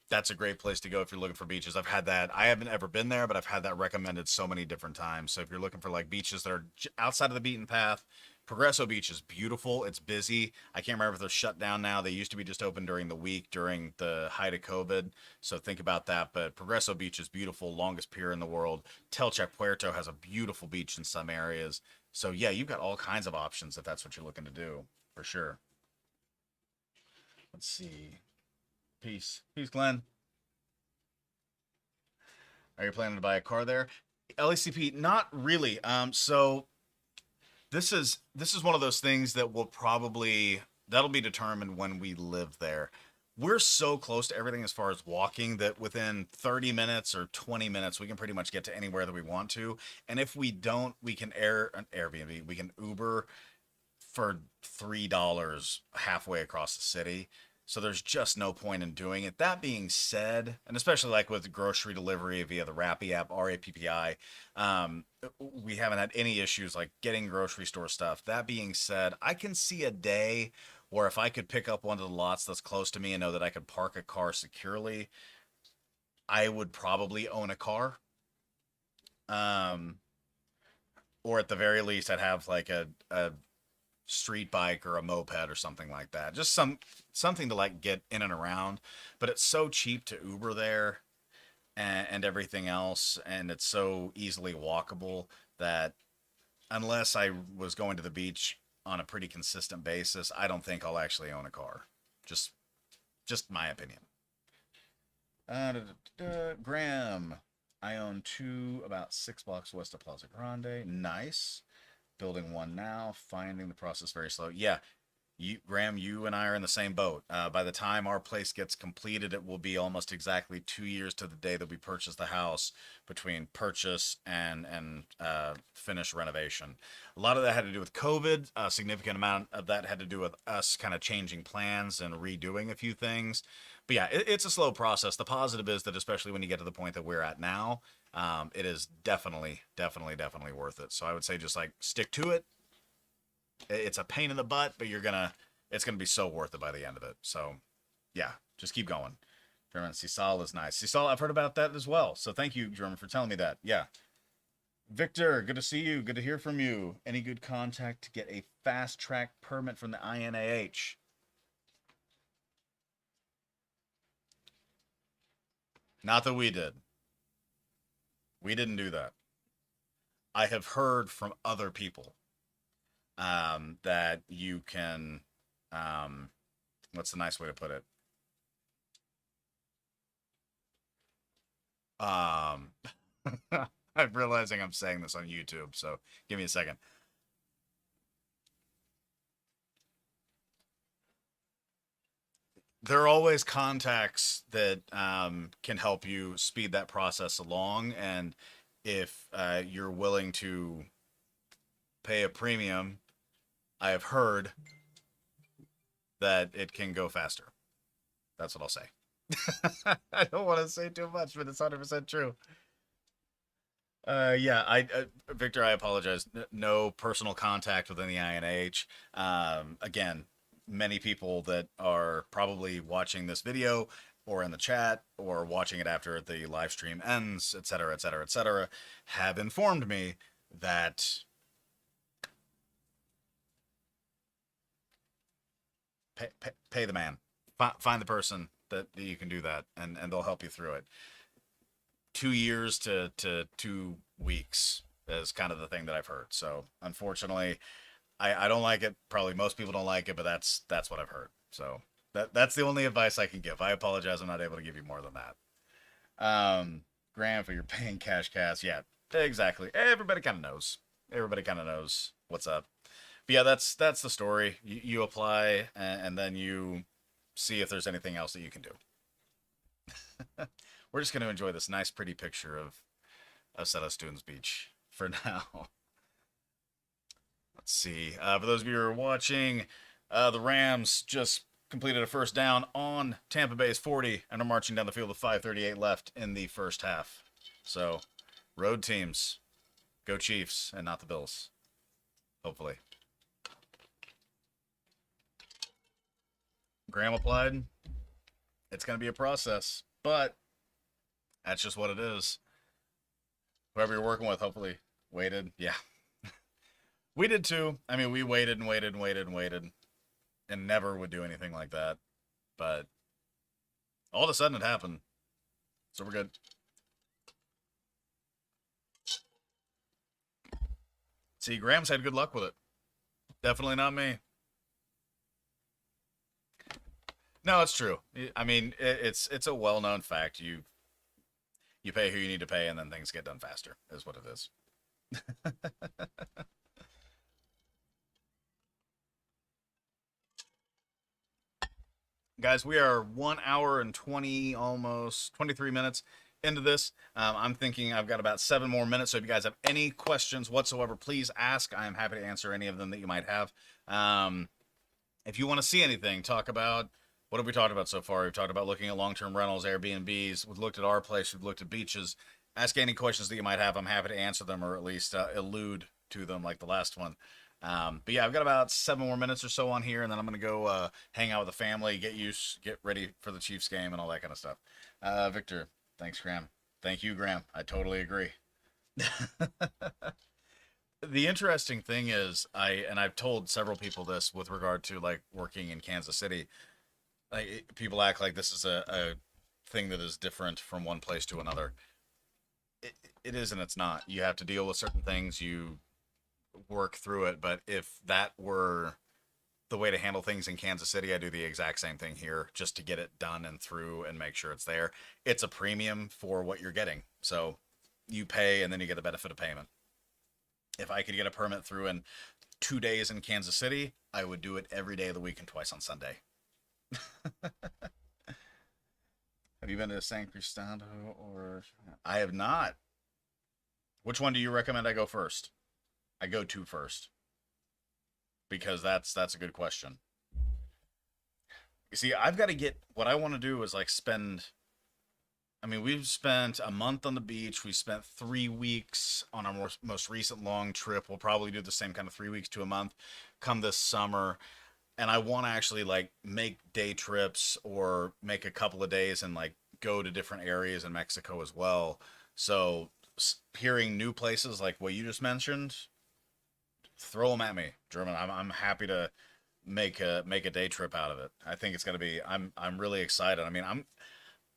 That's a great place to go if you're looking for beaches. I've had that. I haven't ever been there, but I've had that recommended so many different times. So if you're looking for like beaches that are outside of the beaten path, Progresso Beach is beautiful. It's busy. I can't remember if they're shut down now. They used to be just open during the week during the height of COVID. So think about that. But Progresso Beach is beautiful, longest pier in the world. Telchac Puerto has a beautiful beach in some areas. So yeah, you've got all kinds of options if that's what you're looking to do, for sure. Let's see. Peace. Peace, Glenn. Are you planning to buy a car there? LACP, not really. So this is one of those things that will probably that'll be determined when we live there. We're so close to everything as far as walking that within 30 minutes or 20 minutes we can pretty much get to anywhere that we want to. And if we don't, we can air an Airbnb, we can Uber for $3 halfway across the city. So there's just no point in doing it. That being said, and especially like with grocery delivery via the Rappi app, RAPPI, we haven't had any issues like getting grocery store stuff. That being said, I can see a day where if I could pick up one of the lots that's close to me and know that I could park a car securely, I would probably own a car. Um, or at the very least, I'd have like a street bike or a moped or something like that. Just something to like get in and around. But it's so cheap to Uber there and everything else, and it's so easily walkable that unless I was going to the beach on a pretty consistent basis, I don't think I'll actually own a car. Just just my opinion. Graham, I own two about 6 blocks west of Plaza Grande. Nice. Building one now. Finding the process very slow. Yeah, Graham, you and I are in the same boat. By the time our place gets completed, it will be almost exactly 2 years to the day that we purchase the house between purchase and finish renovation. A lot of that had to do with COVID. A significant amount of that had to do with us kind of changing plans and redoing a few things. But yeah, it's a slow process. The positive is that especially when you get to the point that we're at now, it is definitely worth it. So I would say just like stick to it. It's a pain in the butt, but it's gonna be so worth it by the end of it. So yeah, just keep going. German Sisal is nice. Sisal, I've heard about that as well. So thank you, German, for telling me that. Yeah. Victor, good to see you. Good to hear from you. Any good contact to get a fast track permit from the INAH? Not that we did. We didn't do that. I have heard from other people that you can, um, what's the nice way to put it? Um, I'm realizing I'm saying this on YouTube, so give me a second. There are always contacts that can help you speed that process along, and if you're willing to pay a premium, I have heard that it can go faster. That's what I'll say. I don't want to say too much, but it's 100% true. Yeah, Victor, I apologize. No personal contact with any INH. Again, many people that are probably watching this video or in the chat or watching it after the live stream ends, etc., etc., etc., have informed me that pay the man, find the person that you can do that, and they'll help you through it. 2 years to 2 weeks is kind of the thing that I've heard. So unfortunately, I don't like it. Probably most people don't like it, but that's what I've heard. So that's the only advice I can give. I apologize. I'm not able to give you more than that. Graham, for your paying cash. Yeah, exactly. Everybody kind of knows. Everybody kind of knows what's up. But yeah, that's the story. You apply and then you see if there's anything else that you can do. We're just going to enjoy this nice, pretty picture of Setos Dunes Beach for now. Let's see. For those of you who are watching, the Rams just completed a first down on Tampa Bay's 40 and are marching down the field with 5:38 left in the first half. So, road teams, go Chiefs and not the Bills. Hopefully. Graham applied. It's going to be a process, but that's just what it is. Whoever you're working with, hopefully, waited. Yeah. We did too. I mean, we waited and waited and waited and waited and never would do anything like that. But all of a sudden it happened. So we're good. See, Graham's had good luck with it. Definitely not me. No, it's true. I mean, it's a well-known fact. You pay who you need to pay, and then things get done faster. Is what it is. Guys, we are 1 hour and 20, almost 23 minutes into this. I'm thinking I've got about 7 more minutes. So if you guys have any questions whatsoever, please ask. I am happy to answer any of them that you might have. If you want to see anything, talk about what have we talked about so far? We've talked about looking at long-term rentals, Airbnbs. We've looked at our place. We've looked at beaches. Ask any questions that you might have. I'm happy to answer them or at least allude to them like the last one. But yeah, I've got about 7 more minutes or so on here, and then I'm gonna go hang out with the family, get ready for the Chiefs game, and all that kind of stuff. Victor, thanks, Graham. Thank you, Graham. I totally agree. The interesting thing is, I've told several people this with regard to like working in Kansas City. Like people act like this is a thing that is different from one place to another. It, it is and it's not. You have to deal with certain things. You work through it. But if that were the way to handle things in Kansas City, I do the exact same thing here just to get it done and through and make sure it's there. It's a premium for what you're getting. So you pay and then you get the benefit of payment. If I could get a permit through in 2 days in Kansas City, I would do it every day of the week and twice on Sunday. Have you been to San Cristobal or? I have not. Which one do you recommend I go first? I go to first because that's a good question. You see, I've got to get what I want to do is like spend. I mean, we've spent a month on the beach. We spent 3 weeks on our most recent long trip. We'll probably do the same kind of 3 weeks to a month come this summer. And I want to actually like make day trips or make a couple of days and like go to different areas in Mexico as well. So hearing new places like what you just mentioned, throw them at me, German. I'm happy to make a day trip out of it. I think it's gonna be. I'm really excited. I mean,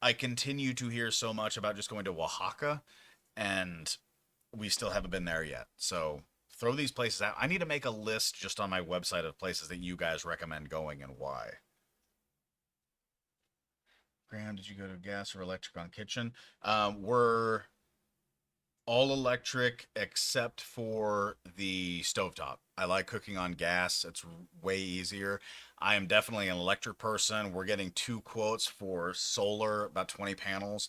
I continue to hear so much about just going to Oaxaca, and we still haven't been there yet. So throw these places out. I need to make a list just on my website of places that you guys recommend going and why. Graham, did you go to gas or electric on kitchen? We're all electric except for the stovetop. I like cooking on gas. It's way easier. I am definitely an electric person. We're getting two quotes for solar, about 20 panels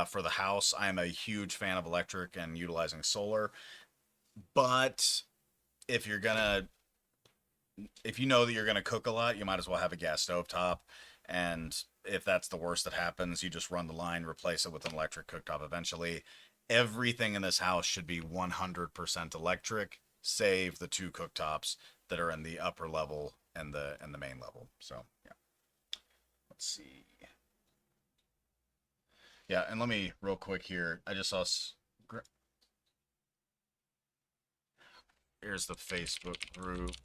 for the house. I am a huge fan of electric and utilizing solar. But if you're gonna, if you know that you're gonna cook a lot, you might as well have a gas stovetop. And if that's the worst that happens, you just run the line, replace it with an electric cooktop eventually. Everything in this house should be 100% electric, save the two cooktops that are in the upper level and the main level. So yeah, let's see. Yeah, and let me real quick here. I just saw. Here's the Facebook group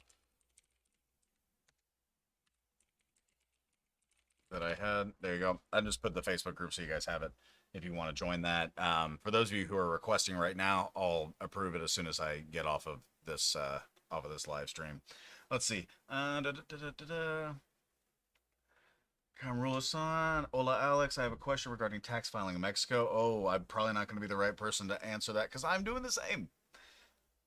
that I had. There you go. I just put the Facebook group so you guys have it if you want to join that. For those of you who are requesting right now, I'll approve it as soon as I get off of this live stream. Let's see. Kamrula-san. Hola, Alex. I have a question regarding tax filing in Mexico. Oh, I'm probably not going to be the right person to answer that because I'm doing the same.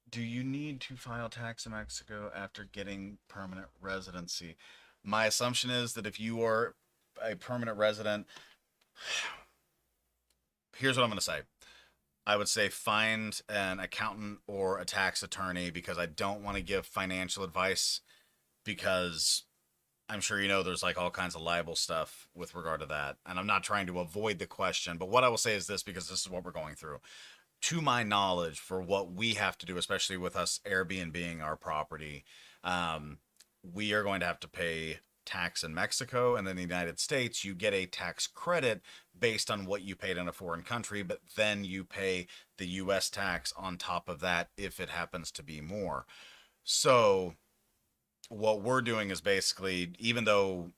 Do you need to file tax in Mexico after getting permanent residency? My assumption is that if you are a permanent resident, here's what I'm going to say. I would say find an accountant or a tax attorney because I don't want to give financial advice because I'm sure you know there's like all kinds of liable stuff with regard to that. And I'm not trying to avoid the question, but what I will say is this because this is what we're going through. To my knowledge, for what we have to do, especially with us Airbnb our property, um, we are going to have to pay tax in Mexico, and in the United States, you get a tax credit based on what you paid in a foreign country, but then you pay the U.S. tax on top of that if it happens to be more. So, what we're doing is basically, even though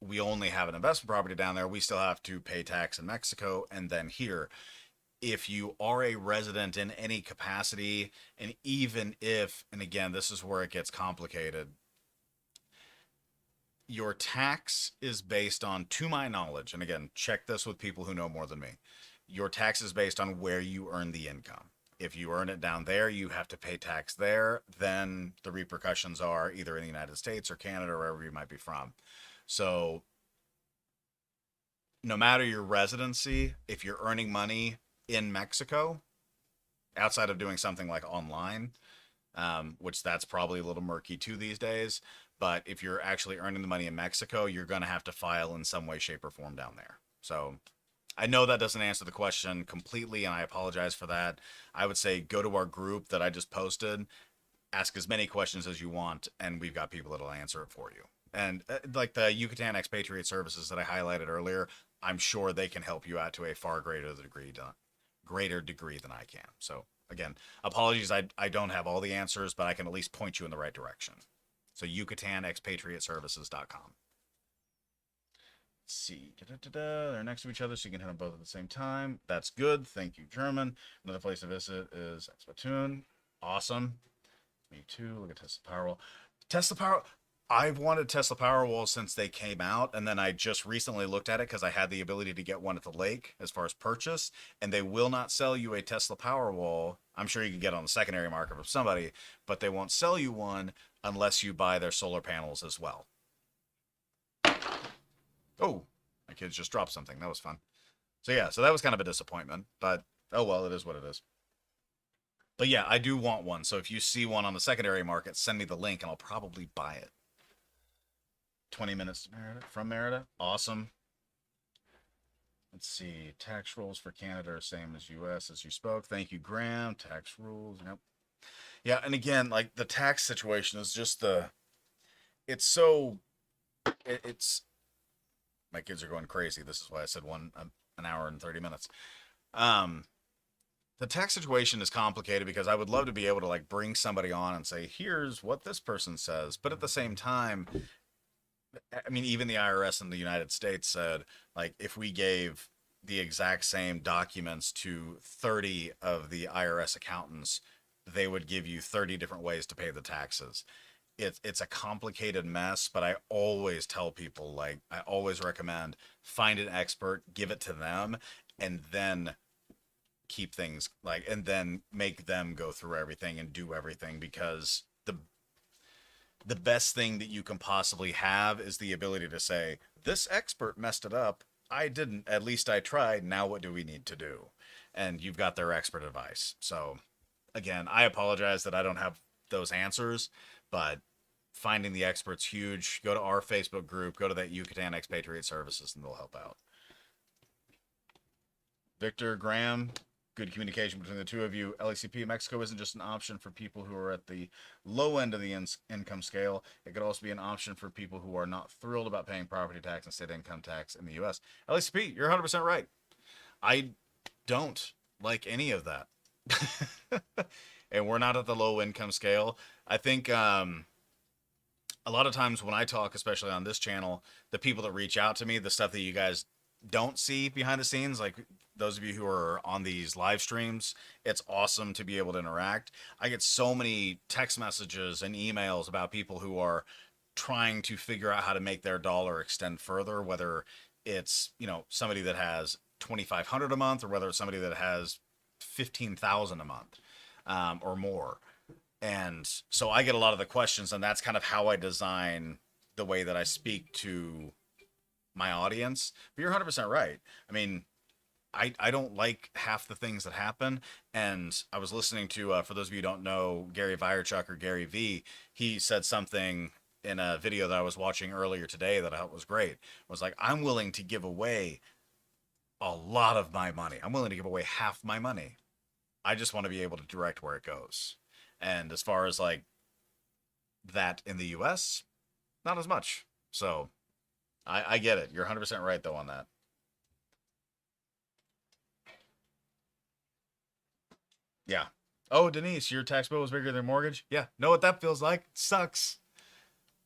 we only have an investment property down there, we still have to pay tax in Mexico and then here. If you are a resident in any capacity, and even if, and again, this is where it gets complicated, your tax is based on, to my knowledge, and again, check this with people who know more than me, your tax is based on where you earn the income. If you earn it down there, you have to pay tax there. Then the repercussions are either in the United States or Canada or wherever you might be from. So, no matter your residency, if you're earning money in Mexico, outside of doing something like online, which that's probably a little murky too these days. But if you're actually earning the money in Mexico, you're going to have to file in some way, shape, or form down there. So I know that doesn't answer the question completely, and I apologize for that. I would say go to our group that I just posted, ask as many questions as you want, and we've got people that'll answer it for you. And like the Yucatan expatriate services that I highlighted earlier, I'm sure they can help you out to a far greater degree than I can. So again, apologies, I don't have all the answers, but I can at least point you in the right direction. So yucatanexpatriatservices.com. Let's see. Da-da-da-da. They're next to each other, so you can hit them both at the same time. That's good. Thank you, German. Another place to visit is Expat. Awesome. Me too. Look at Tesla Powerwall. Tesla Power. I've wanted Tesla Powerwall since they came out, and then I just recently looked at it because I had the ability to get one at the lake as far as purchase, and they will not sell you a Tesla Powerwall. I'm sure you can get it on the secondary market from somebody, but they won't sell you one unless you buy their solar panels as well. Oh, my kids just dropped something. That was fun. So yeah, so that was kind of a disappointment, but oh well, it is what it is. But yeah, I do want one. So if you see one on the secondary market, send me the link and I'll probably buy it. 20 minutes to Merida, from Merida. Awesome. Let's see. Tax rules for Canada are same as US as you spoke. Thank you, Graham. Tax rules. Yep. Yeah, and again, like the tax situation is just it's so it's my kids are going crazy. This is why I said an hour and 30 minutes. Um the tax situation is complicated because I would love to be able to like bring somebody on and say, here's what this person says. But at the same time, I mean, even the IRS in the United States said, like, if we gave the exact same documents to 30 of the IRS accountants, they would give you 30 different ways to pay the taxes. It's a complicated mess, but I always tell people, like, I always recommend find an expert, give it to them, and then keep things like, and then make them go through everything and do everything because the best thing that you can possibly have is the ability to say, this expert messed it up. I didn't. At least I tried. Now what do we need to do? And you've got their expert advice. So again, I apologize that I don't have those answers, but finding the experts huge. Go to our Facebook group, go to that Yucatan Expatriate Services, and they'll help out. Victor, Graham, good communication between the two of you. LACP, Mexico isn't just an option for people who are at the low end of the income scale. It could also be an option for people who are not thrilled about paying property tax and state income tax in the U.S. LACP, you're 100% right. I don't like any of that. And we're not at the low income scale. I think a lot of times when I talk, especially on this channel, the people that reach out to me, the stuff that you guys don't see behind the scenes, like those of you who are on these live streams, it's awesome to be able to interact. I get so many text messages and emails about people who are trying to figure out how to make their dollar extend further, whether it's, you know, somebody that has 2,500 a month or whether it's somebody that has 15,000 a month or more. And so I get a lot of the questions, and that's kind of how I design the way that I speak to my audience. But you're 100% right. I mean, I don't like half the things that happen. And I was listening to, for those of you who don't know, Gary Vaynerchuk or Gary V, he said something in a video that I was watching earlier today that I thought was great. It was like, I'm willing to give away a lot of my money. I'm willing to give away half my money. I just want to be able to direct where it goes. And as far as like that in the US, not as much. So I get it. You're 100% right, though, on that. Yeah. Oh, Denise, your tax bill was bigger than your mortgage? Yeah. Know what that feels like? It sucks.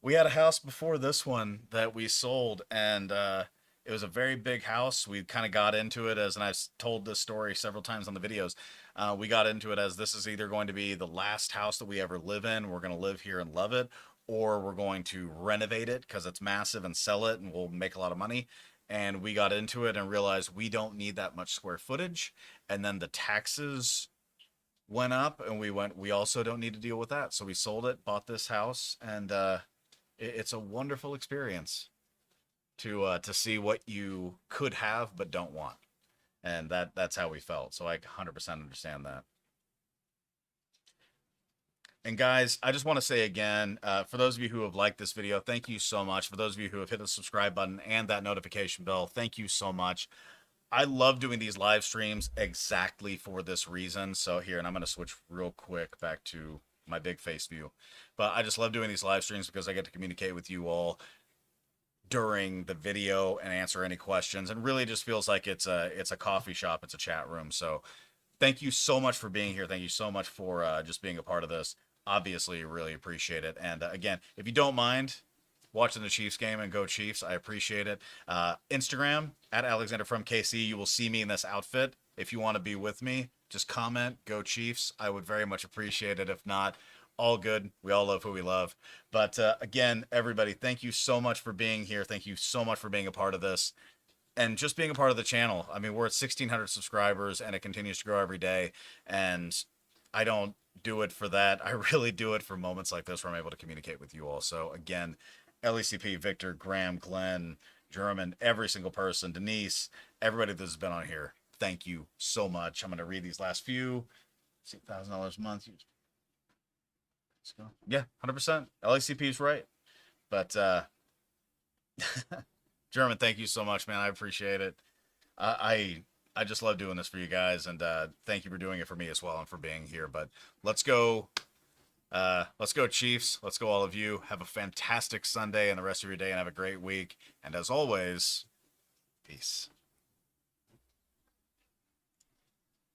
We had a house before this one that we sold, and it was a very big house. We kind of got into it as, and I've told this story several times on the videos. We got into it as this is either going to be the last house that we ever live in. We're going to live here and love it, or we're going to renovate it because it's massive and sell it and we'll make a lot of money. And we got into it and realized we don't need that much square footage. And then the taxes went up and we also don't need to deal with that. So we sold it, bought this house, and it's a wonderful experience to see what you could have but don't want. And that's how we felt. So I 100% understand that. And guys, I just want to say again, for those of you who have liked this video, thank you so much. For those of you who have hit the subscribe button and that notification bell, thank you so much. I love doing these live streams exactly for this reason. So here, and I'm going to switch real quick back to my big face view. But I just love doing these live streams because I get to communicate with you all during the video and answer any questions. And really just feels like it's a coffee shop. It's a chat room. So thank you so much for being here. Thank you so much for just being a part of this. Obviously, really appreciate it. And again, if you don't mind watching the Chiefs game and go Chiefs, I appreciate it. Instagram at Alexander from KC. You will see me in this outfit. If you want to be with me, just comment, go Chiefs. I would very much appreciate it. If not, all good. We all love who we love. But again, everybody, thank you so much for being here. Thank you so much for being a part of this and just being a part of the channel. I mean, we're at 1,600 subscribers and it continues to grow every day. And I don't do it for that. I really do it for moments like this where I'm able to communicate with you all. So again, LECP, Victor, Graham, Glenn, German, every single person, Denise, everybody that's been on here. Thank you so much. I'm going to read these last few. See, $1,000 a month. Let's go. Yeah, 100%. LECP is right. But German, thank you so much, man. I appreciate it. I just love doing this for you guys, and thank you for doing it for me as well and for being here. But let's go. Let's go, Chiefs. Let's go, all of you. Have a fantastic Sunday and the rest of your day, and have a great week. And as always, peace.